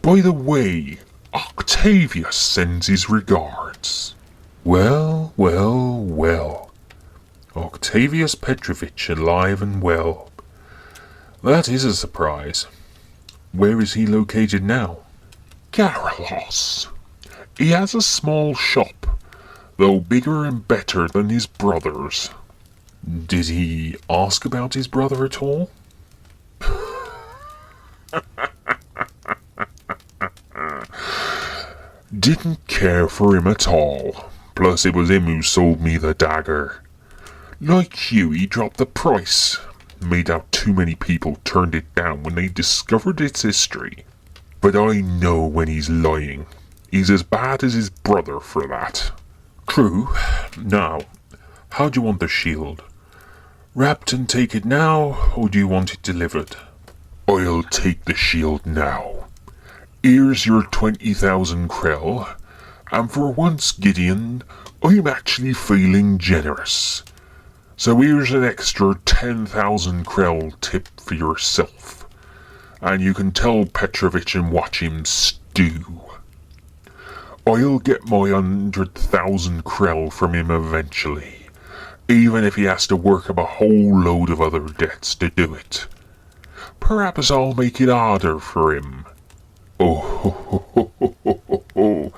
By the way, Octavius sends his regards. Well, well, well. Octavius Petrovich alive and well. That is a surprise. Where is he located now? Garrulous. He has a small shop, though bigger and better than his brother's. Did he ask about his brother at all? Didn't care for him at all. Plus it was him who sold me the dagger. Like you, he dropped the price. Made out too many people turned it down when they discovered its history. But I know when he's lying. He's as bad as his brother for that. True. Now, how do you want the shield? Wrapped and take it now, or do you want it delivered? I'll take the shield now. Here's your 20,000 krell. And for once, Gideon, I'm actually feeling generous. So here's an extra 10,000 krell tip for yourself. And you can tell Petrovich and watch him stew. I'll get my 100,000 krell from him eventually, even if he has to work up a whole load of other debts to do it. Perhaps I'll make it harder for him. Oh, ho, ho, ho, ho, ho, ho, ho.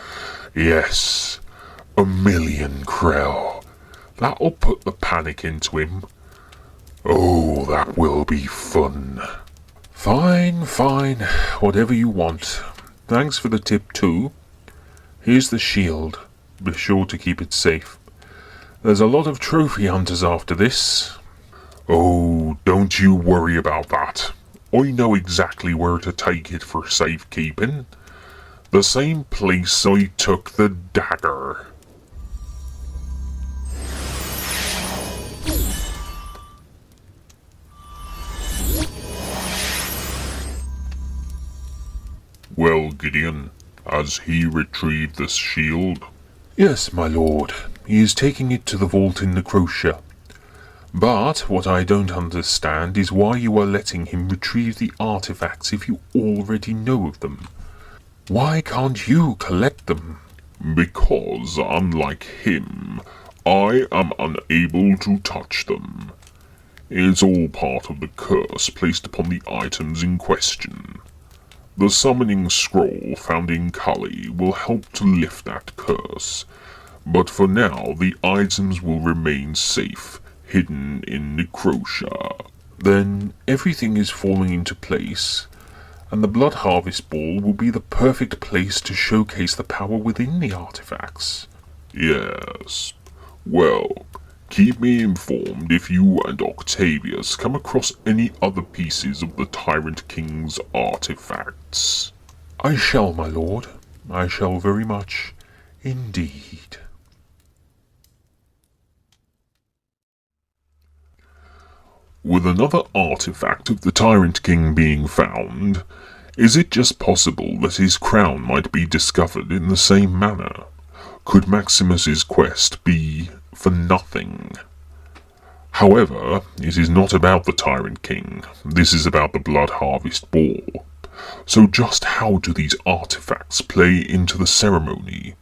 Yes, 1,000,000 krell. That'll put the panic into him. Oh, that will be fun. Fine, fine. Whatever you want. Thanks for the tip too. Here's the shield. Be sure to keep it safe. There's a lot of trophy hunters after this. Oh, don't you worry about that. I know exactly where to take it for safekeeping. The same place I took the dagger. Well, Gideon, has he retrieved the shield? Yes, my lord. He is taking it to the vault in Necrotia. But what I don't understand is why you are letting him retrieve the artifacts if you already know of them. Why can't you collect them? Because, unlike him, I am unable to touch them. It's all part of the curse placed upon the items in question. The summoning scroll found in Kali will help to lift that curse, but for now the items will remain safe, hidden in Necrotia. Then everything is falling into place, and the Blood Harvest Ball will be the perfect place to showcase the power within the artifacts. Yes. Well, keep me informed if you and Octavius come across any other pieces of the Tyrant King's artifacts. I shall, my lord. I shall very much indeed. With another artifact of the Tyrant King being found, is it just possible that his crown might be discovered in the same manner? Could Maximus's quest be for nothing? However, it is not about the Tyrant King. This is about the Blood Harvest Ball. So just how do these artifacts play into the ceremony?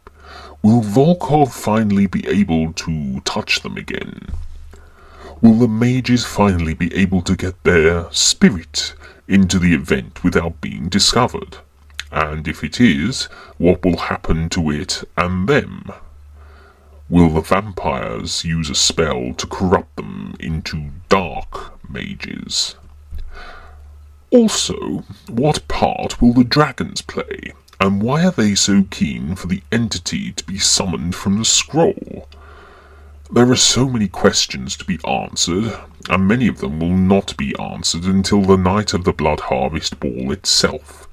Will Volkov finally be able to touch them again? Will the mages finally be able to get their spirit into the event without being discovered? And if it is, what will happen to it and them? Will the vampires use a spell to corrupt them into dark mages? Also, what part will the dragons play, and why are they so keen for the entity to be summoned from the scroll? There are so many questions to be answered, and many of them will not be answered until the night of the Blood Harvest Ball itself.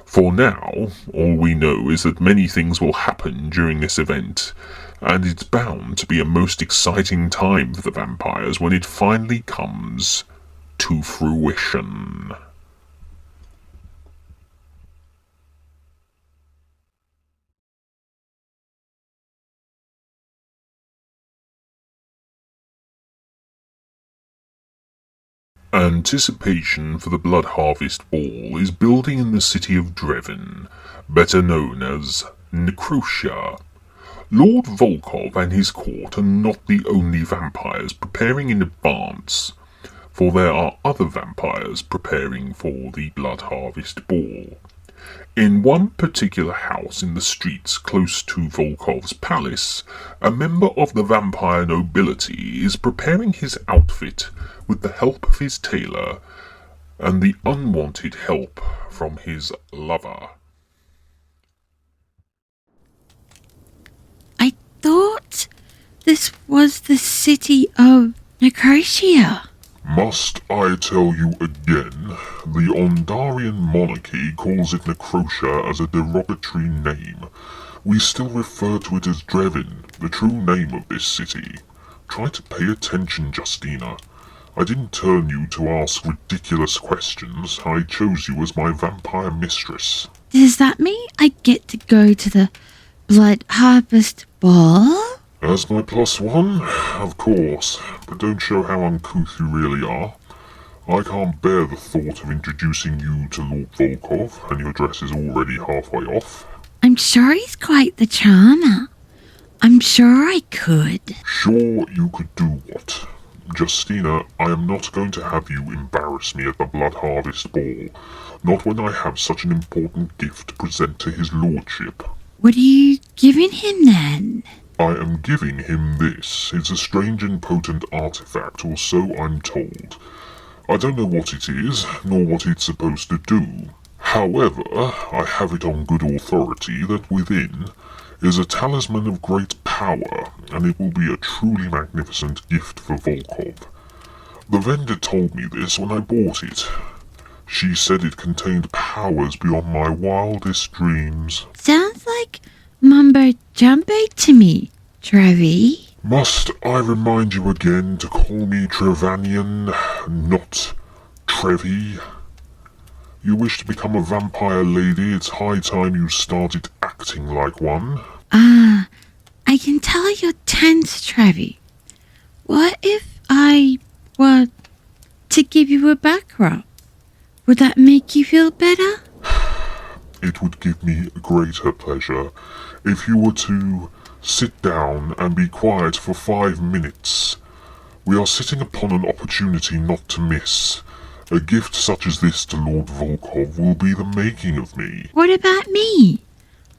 For now, all we know is that many things will happen during this event, and it's bound to be a most exciting time for the vampires when it finally comes to fruition. Anticipation for the Blood Harvest Ball is building in the city of Drevin, better known as Necrotia. Lord Volkov and his court are not the only vampires preparing in advance, for there are other vampires preparing for the Blood Harvest Ball. In one particular house in the streets close to Volkov's palace, a member of the vampire nobility is preparing his outfit with the help of his tailor and the unwanted help from his lover. I thought this was the city of Nicosia. Must I tell you again? The Ondarian monarchy calls it Necrotia as a derogatory name. We still refer to it as Drevin, the true name of this city. Try to pay attention, Justina. I didn't turn you to ask ridiculous questions. I chose you as my vampire mistress. Does that mean I get to go to the Blood Harvest Ball? As my +1? Of course, but don't show how uncouth you really are. I can't bear the thought of introducing you to Lord Volkov, and your dress is already halfway off. I'm sure he's quite the charmer. I'm sure I could. Sure you could do what? Justina, I am not going to have you embarrass me at the Blood Harvest Ball, not when I have such an important gift to present to his lordship. What are you giving him then? I am giving him this. It's a strange and potent artifact, or so I'm told. I don't know what it is, nor what it's supposed to do. However, I have it on good authority that within is a talisman of great power, and it will be a truly magnificent gift for Volkov. The vendor told me this when I bought it. She said it contained powers beyond my wildest dreams. Sounds like mumbo-jumbo to me, Trevi. Must I remind you again to call me Trevanian, not Trevi? You wish to become a vampire lady, it's high time you started acting like one. I can tell you're tense, Trevi. What if I were to give you a back rub? Would that make you feel better? It would give me greater pleasure if you were to sit down and be quiet for 5 minutes. We are sitting upon an opportunity not to miss. A gift such as this to Lord Volkov will be the making of me. What about me?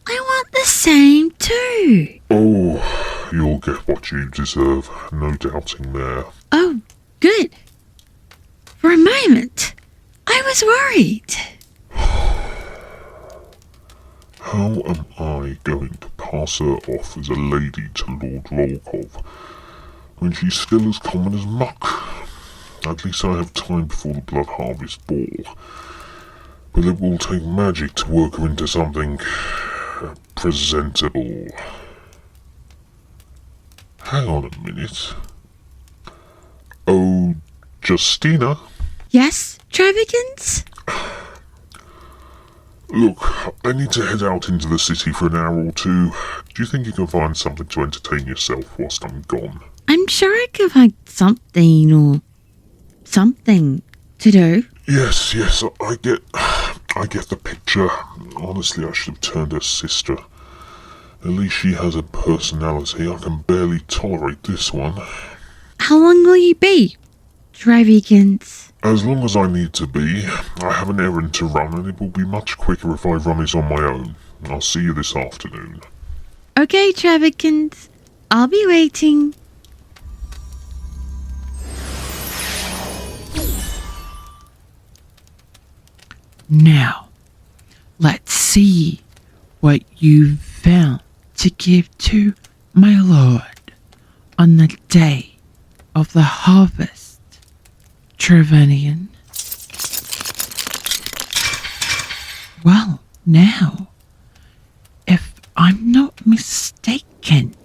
I want the same too. Oh, you'll get what you deserve, no doubting there. Oh, good. For a moment, I was worried. How am I going to pass her off as a lady to Lord Volkov when she's still as common as muck? At least I have time before the Blood Harvest Ball. But it will take magic to work her into something presentable. Hang on a minute. Oh, Justina? Yes, Trevigans? Look, I need to head out into the city for an hour or two. Do you think you can find something to entertain yourself whilst I'm gone? I'm sure I could find something to do. Yes, I get the picture. Honestly, I should have turned her sister. At least she has a personality. I can barely tolerate this one. How long will you be, Trevigans? As long as I need to be, I have an errand to run and it will be much quicker if I run it on my own. I'll see you this afternoon. Okay, Trevikins. I'll be waiting. Now, let's see what you've found to give to my lord on the day of the harvest, Trevanian. Well, now, if I'm not mistaken,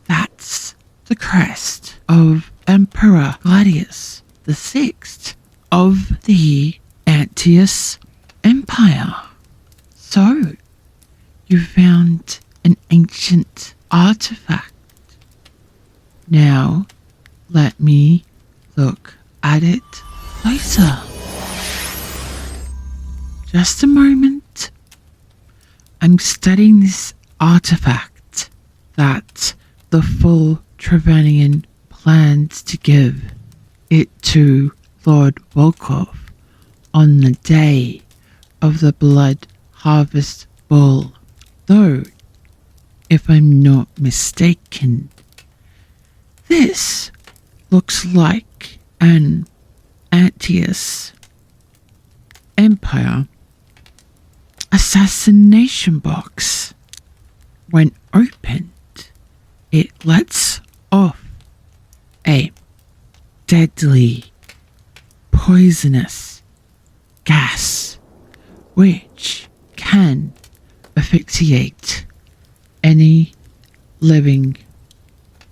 that's the crest of Emperor Gladius VI of the Antius Empire. So, you found an ancient artifact. Now, let me look at it closer. Just a moment. I'm studying this artifact that the full Trevanian plans to give it to Lord Volkov on the day of the Blood Harvest Ball. Though, if I'm not mistaken, this looks like an Antius Empire assassination box. When opened, it lets off a deadly, poisonous gas which can asphyxiate any living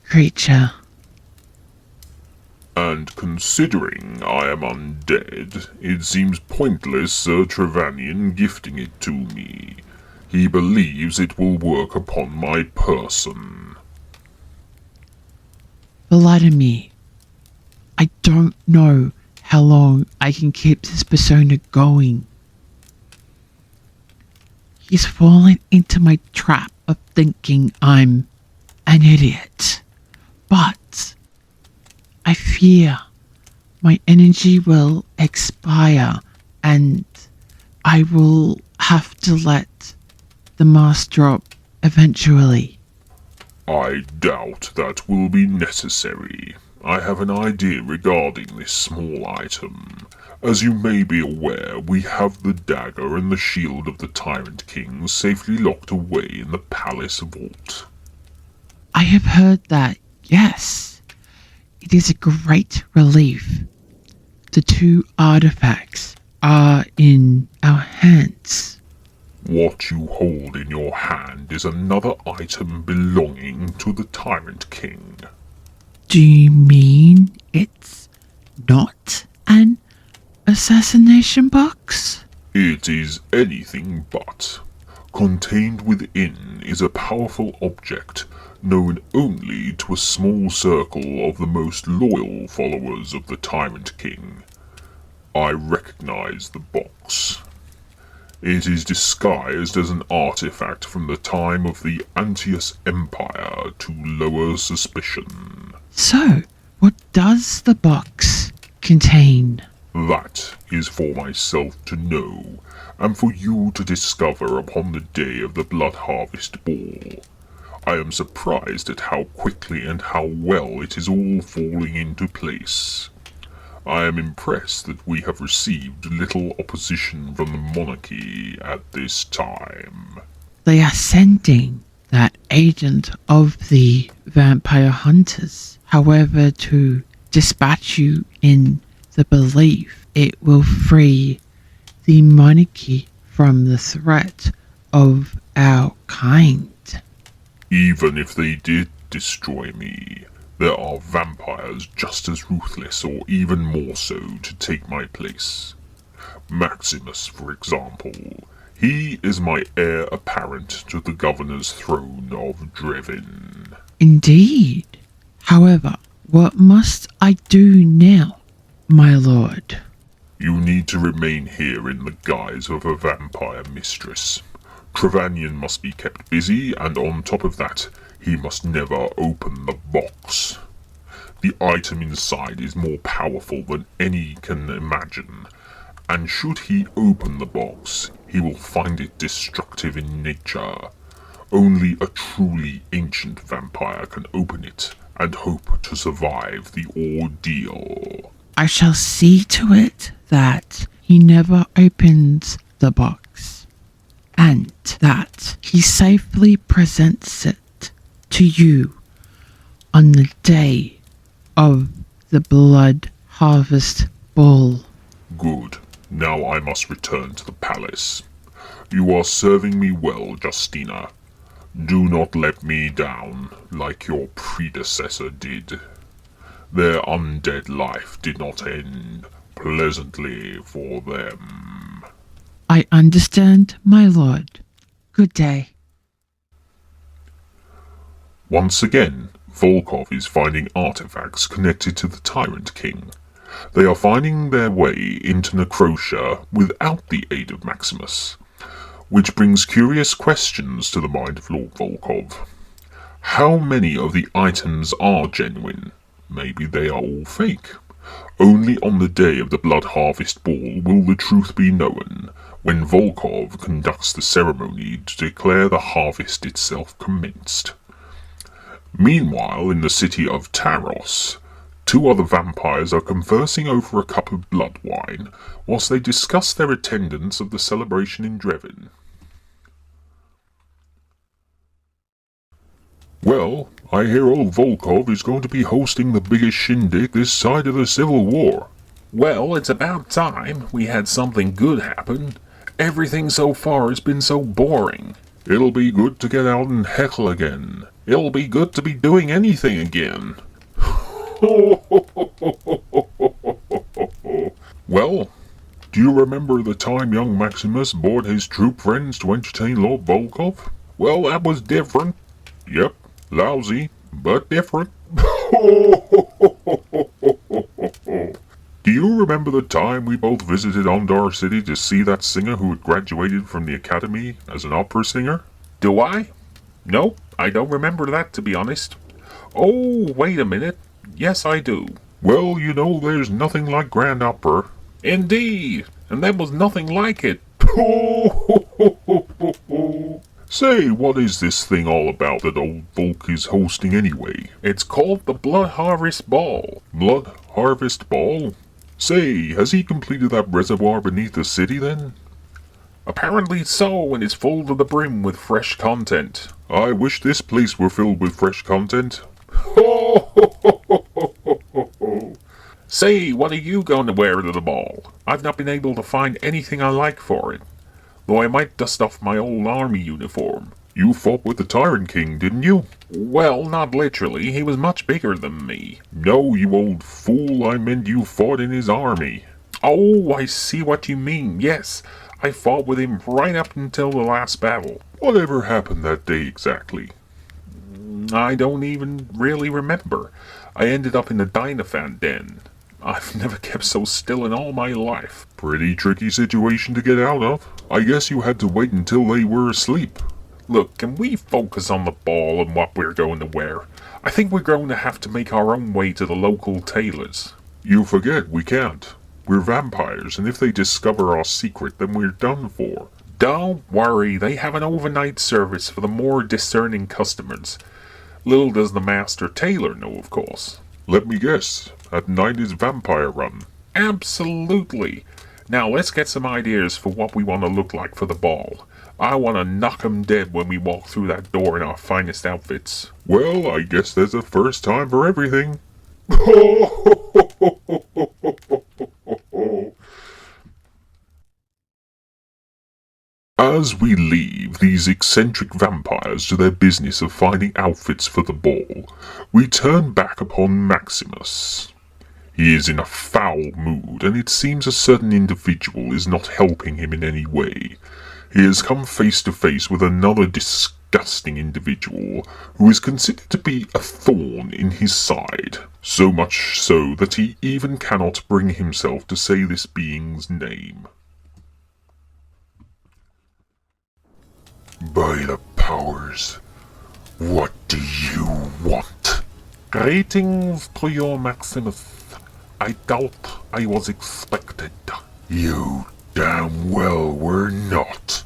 creature. And considering I am undead, it seems pointless Sir Trevanian gifting it to me. He believes it will work upon my person. Vladimir, I don't know how long I can keep this persona going. He's fallen into my trap of thinking I'm an idiot. But I fear my energy will expire and I will have to let the mask drop eventually. I doubt that will be necessary. I have an idea regarding this small item. As you may be aware, we have the dagger and the shield of the Tyrant King safely locked away in the palace vault. I have heard that, yes. It is a great relief. The two artifacts are in our hands. What you hold in your hand is another item belonging to the Tyrant King. Do you mean it's not an assassination box? It is anything but. Contained within is a powerful object known only to a small circle of the most loyal followers of the Tyrant King. I recognize the box. It is disguised as an artifact from the time of the Antius Empire to lower suspicion. So, what does the box contain? That is for myself to know, and for you to discover upon the day of the Blood Harvest Ball. I am surprised at how quickly and how well it is all falling into place. I am impressed that we have received little opposition from the monarchy at this time. They are sending that agent of the vampire hunters, however, to dispatch you in the belief it will free the monarchy from the threat of our kind. Even if they did destroy me, there are vampires just as ruthless or even more so to take my place. Maximus, for example. He is my heir apparent to the governor's throne of Drevin. Indeed. However, what must I do now, my lord? You need to remain here in the guise of a vampire mistress. Trevanian must be kept busy, and on top of that, he must never open the box. The item inside is more powerful than any can imagine, and should he open the box, he will find it destructive in nature. Only a truly ancient vampire can open it and hope to survive the ordeal. I shall see to it that he never opens the box, and that he safely presents it to you on the day of the Blood Harvest Ball. Good. Now I must return to the palace. You are serving me well, Justina. Do not let me down like your predecessor did. Their undead life did not end pleasantly for them. I understand, my lord. Good day. Once again, Volkov is finding artifacts connected to the Tyrant King. They are finding their way into Necrotia without the aid of Maximus, which brings curious questions to the mind of Lord Volkov. How many of the items are genuine? Maybe they are all fake. Only on the day of the Blood Harvest Ball will the truth be known, when Volkov conducts the ceremony to declare the harvest itself commenced. Meanwhile, in the city of Taros, two other vampires are conversing over a cup of blood wine, whilst they discuss their attendance of the celebration in Drevin. Well, I hear old Volkov is going to be hosting the biggest shindig this side of the Civil War. Well, it's about time we had something good happen. Everything so far has been so boring. It'll be good to get out and heckle again. It'll be good to be doing anything again. Well, do you remember the time young Maximus brought his troop friends to entertain Lord Volkov? Well, that was different. Yep, lousy, but different. Do you remember the time we both visited Ondar City to see that singer who had graduated from the academy as an opera singer? Do I? No, I don't remember that, to be honest. Oh, wait a minute. Yes, I do. Well, you know, there's nothing like grand opera. Indeed, and there was nothing like it. Say, what is this thing all about that old Volk is hosting anyway? It's called the Blood Harvest Ball. Blood Harvest Ball? Say, has he completed that reservoir beneath the city then? Apparently so, and it's full to the brim with fresh content. I wish this place were filled with fresh content. Say, what are you going to wear to the ball? I've not been able to find anything I like for it. Though I might dust off my old army uniform. You fought with the Tyrant King, didn't you? Well, not literally. He was much bigger than me. No, you old fool, I meant you fought in his army. Oh, I see what you mean. Yes, I fought with him right up until the last battle. Whatever happened that day exactly? I don't even really remember. I ended up in the Dynafan den. I've never kept so still in all my life. Pretty tricky situation to get out of. I guess you had to wait until they were asleep. Look, can we focus on the ball and what we're going to wear? I think we're going to have to make our own way to the local tailors. You forget, we can't. We're vampires, and if they discover our secret, then we're done for. Don't worry, they have an overnight service for the more discerning customers. Little does the master tailor know, of course. Let me guess, at night is vampire run. Absolutely. Now let's get some ideas for what we want to look like for the ball. I want to knock 'em dead when we walk through that door in our finest outfits. Well, I guess there's a first time for everything. As we leave these eccentric vampires to their business of finding outfits for the ball, we turn back upon Maximus. He is in a foul mood, and it seems a certain individual is not helping him in any way. He has come face to face with another disgusting individual who is considered to be a thorn in his side, so much so that he even cannot bring himself to say this being's name. By the powers, what do you want? Greetings to you, Maximus. I doubt I was expected. You damn well were not.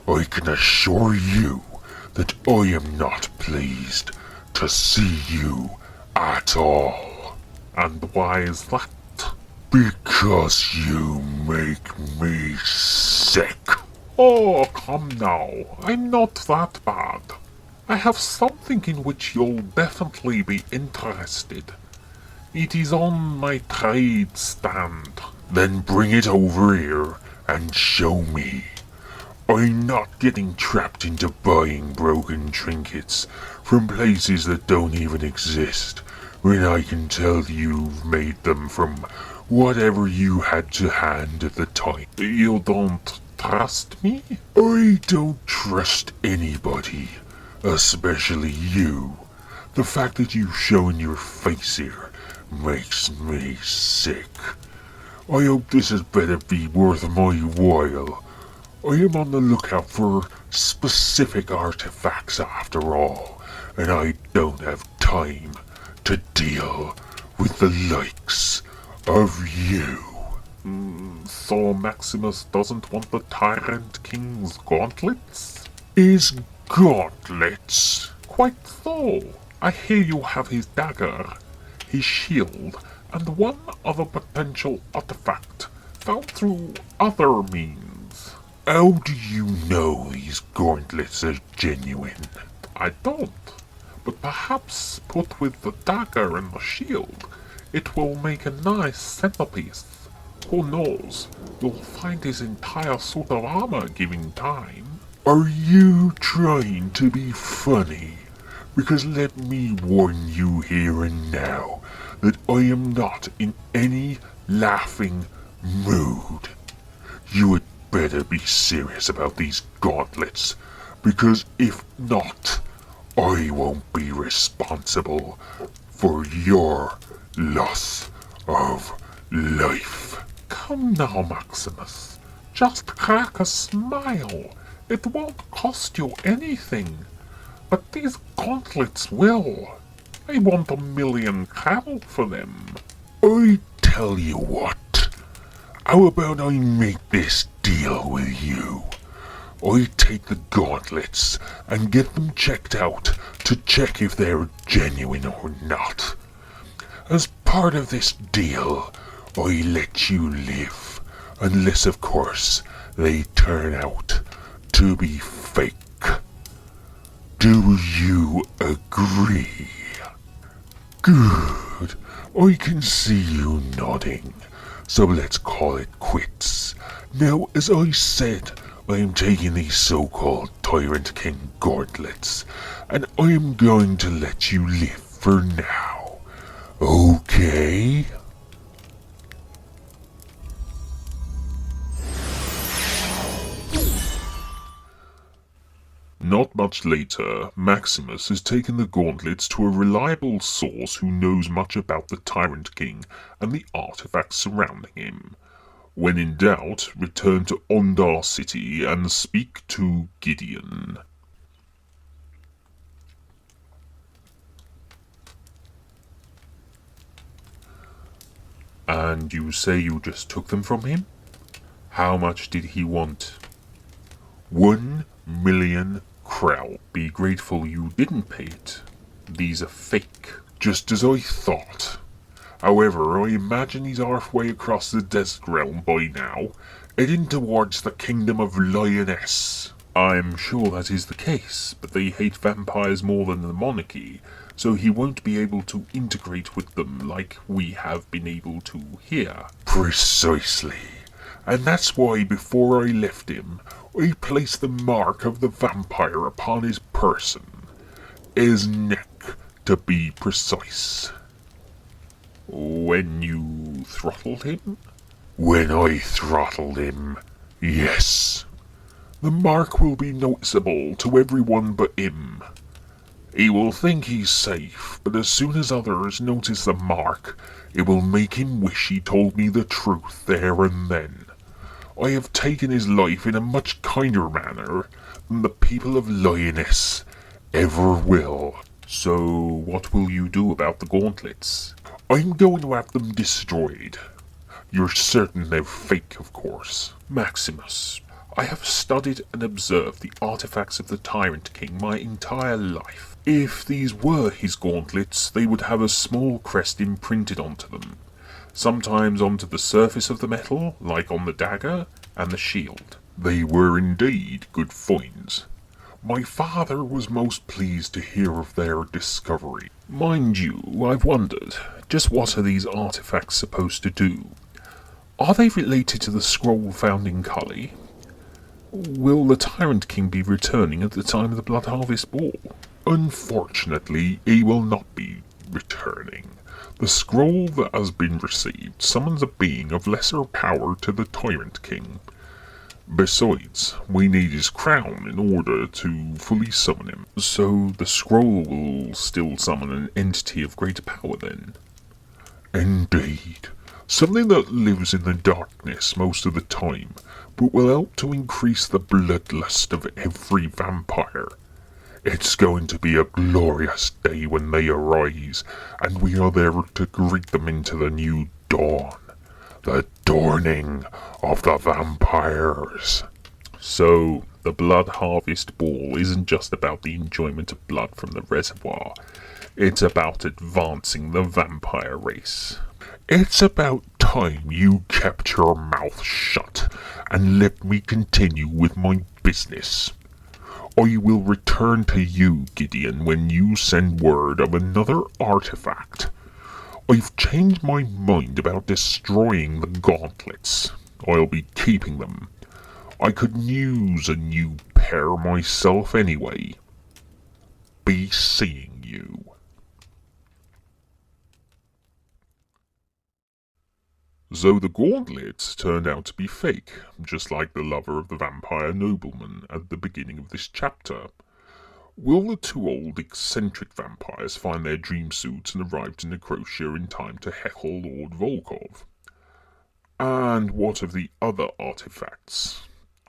I can assure you that I am not pleased to see you at all. And why is that? Because you make me sick. Oh, come now. I'm not that bad. I have something in which you'll definitely be interested. It is on my trade stand. Then bring it over here and show me. I'm not getting trapped into buying broken trinkets from places that don't even exist when I can tell you've made them from whatever you had to hand at the time. You don't trust me? I don't trust anybody, especially you. The fact that you've shown your face here makes me sick. I hope this had better be worth my while. I am on the lookout for specific artifacts after all, and I don't have time to deal with the likes of you. So Maximus doesn't want the Tyrant King's gauntlets? Is gauntlets? Quite so. I hear you have his dagger, his shield, and one other potential artifact found through other means. How do you know these gauntlets are genuine? I don't, but perhaps put with the dagger and the shield, it will make a nice centerpiece. Who knows, you'll find his entire suit of armor giving time. Are you trying to be funny? Because let me warn you here and now that I am not in any laughing mood. You had better be serious about these gauntlets, because if not, I won't be responsible for your loss of life. Come now, Maximus. Just crack a smile. It won't cost you anything. But these gauntlets will. I want 1,000,000 cattle for them. I tell you what. How about I make this deal with you? I take the gauntlets and get them checked out to check if they're genuine or not. As part of this deal, I let you live, unless of course they turn out to be fake. Do you agree? Good. I can see you nodding. So let's call it quits. Now, as I said, I'm taking these so-called Tyrant King gauntlets, and I'm going to let you live for now. Okay? Not much later, Maximus has taken the gauntlets to a reliable source who knows much about the Tyrant King and the artifacts surrounding him. When in doubt, return to Ondar City and speak to Gideon. And you say you just took them from him? How much did he want? 1,000,000 crow. Be grateful you didn't pay it. These are fake, just as I thought. However, I imagine he's halfway across the desert realm by now, heading towards the kingdom of Lioness. I'm sure that is the case, but they hate vampires more than the monarchy, so he won't be able to integrate with them like we have been able to here. Precisely. And that's why before I left him, I placed the mark of the vampire upon his person. His neck, to be precise. When you throttled him? When I throttled him, yes. The mark will be noticeable to everyone but him. He will think he's safe, but as soon as others notice the mark, it will make him wish he told me the truth there and then. I have taken his life in a much kinder manner than the people of Lioness ever will. So, what will you do about the gauntlets? I'm going to have them destroyed. You're certain they're fake, of course. Maximus, I have studied and observed the artifacts of the Tyrant King my entire life. If these were his gauntlets, they would have a small crest imprinted onto them, sometimes onto the surface of the metal, like on the dagger and the shield. They were indeed good finds. My father was most pleased to hear of their discovery. Mind you, I've wondered, just what are these artifacts supposed to do? Are they related to the scroll found in Cully? Will the Tyrant King be returning at the time of the Blood Harvest Ball? Unfortunately, he will not be returning. The scroll that has been received summons a being of lesser power to the Tyrant King. Besides, we need his crown in order to fully summon him. So the scroll will still summon an entity of greater power then? Indeed. Something that lives in the darkness most of the time, but will help to increase the bloodlust of every vampire. It's going to be a glorious day when they arise, and we are there to greet them into the new dawn. The dawning of the vampires. So, the Blood Harvest Ball isn't just about the enjoyment of blood from the reservoir. It's about advancing the vampire race. It's about time you kept your mouth shut and let me continue with my business. I will return to you, Gideon, when you send word of another artifact. I've changed my mind about destroying the gauntlets. I'll be keeping them. I could use a new pair myself anyway. Be seeing you. So the gauntlets turned out to be fake, just like the lover of the vampire nobleman at the beginning of this chapter. Will the two old eccentric vampires find their dream suits and arrive to Necrotia in time to heckle Lord Volkov? And what of the other artifacts?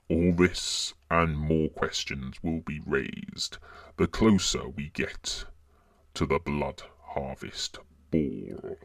All this and more questions will be raised the closer we get to the Blood Harvest Ball.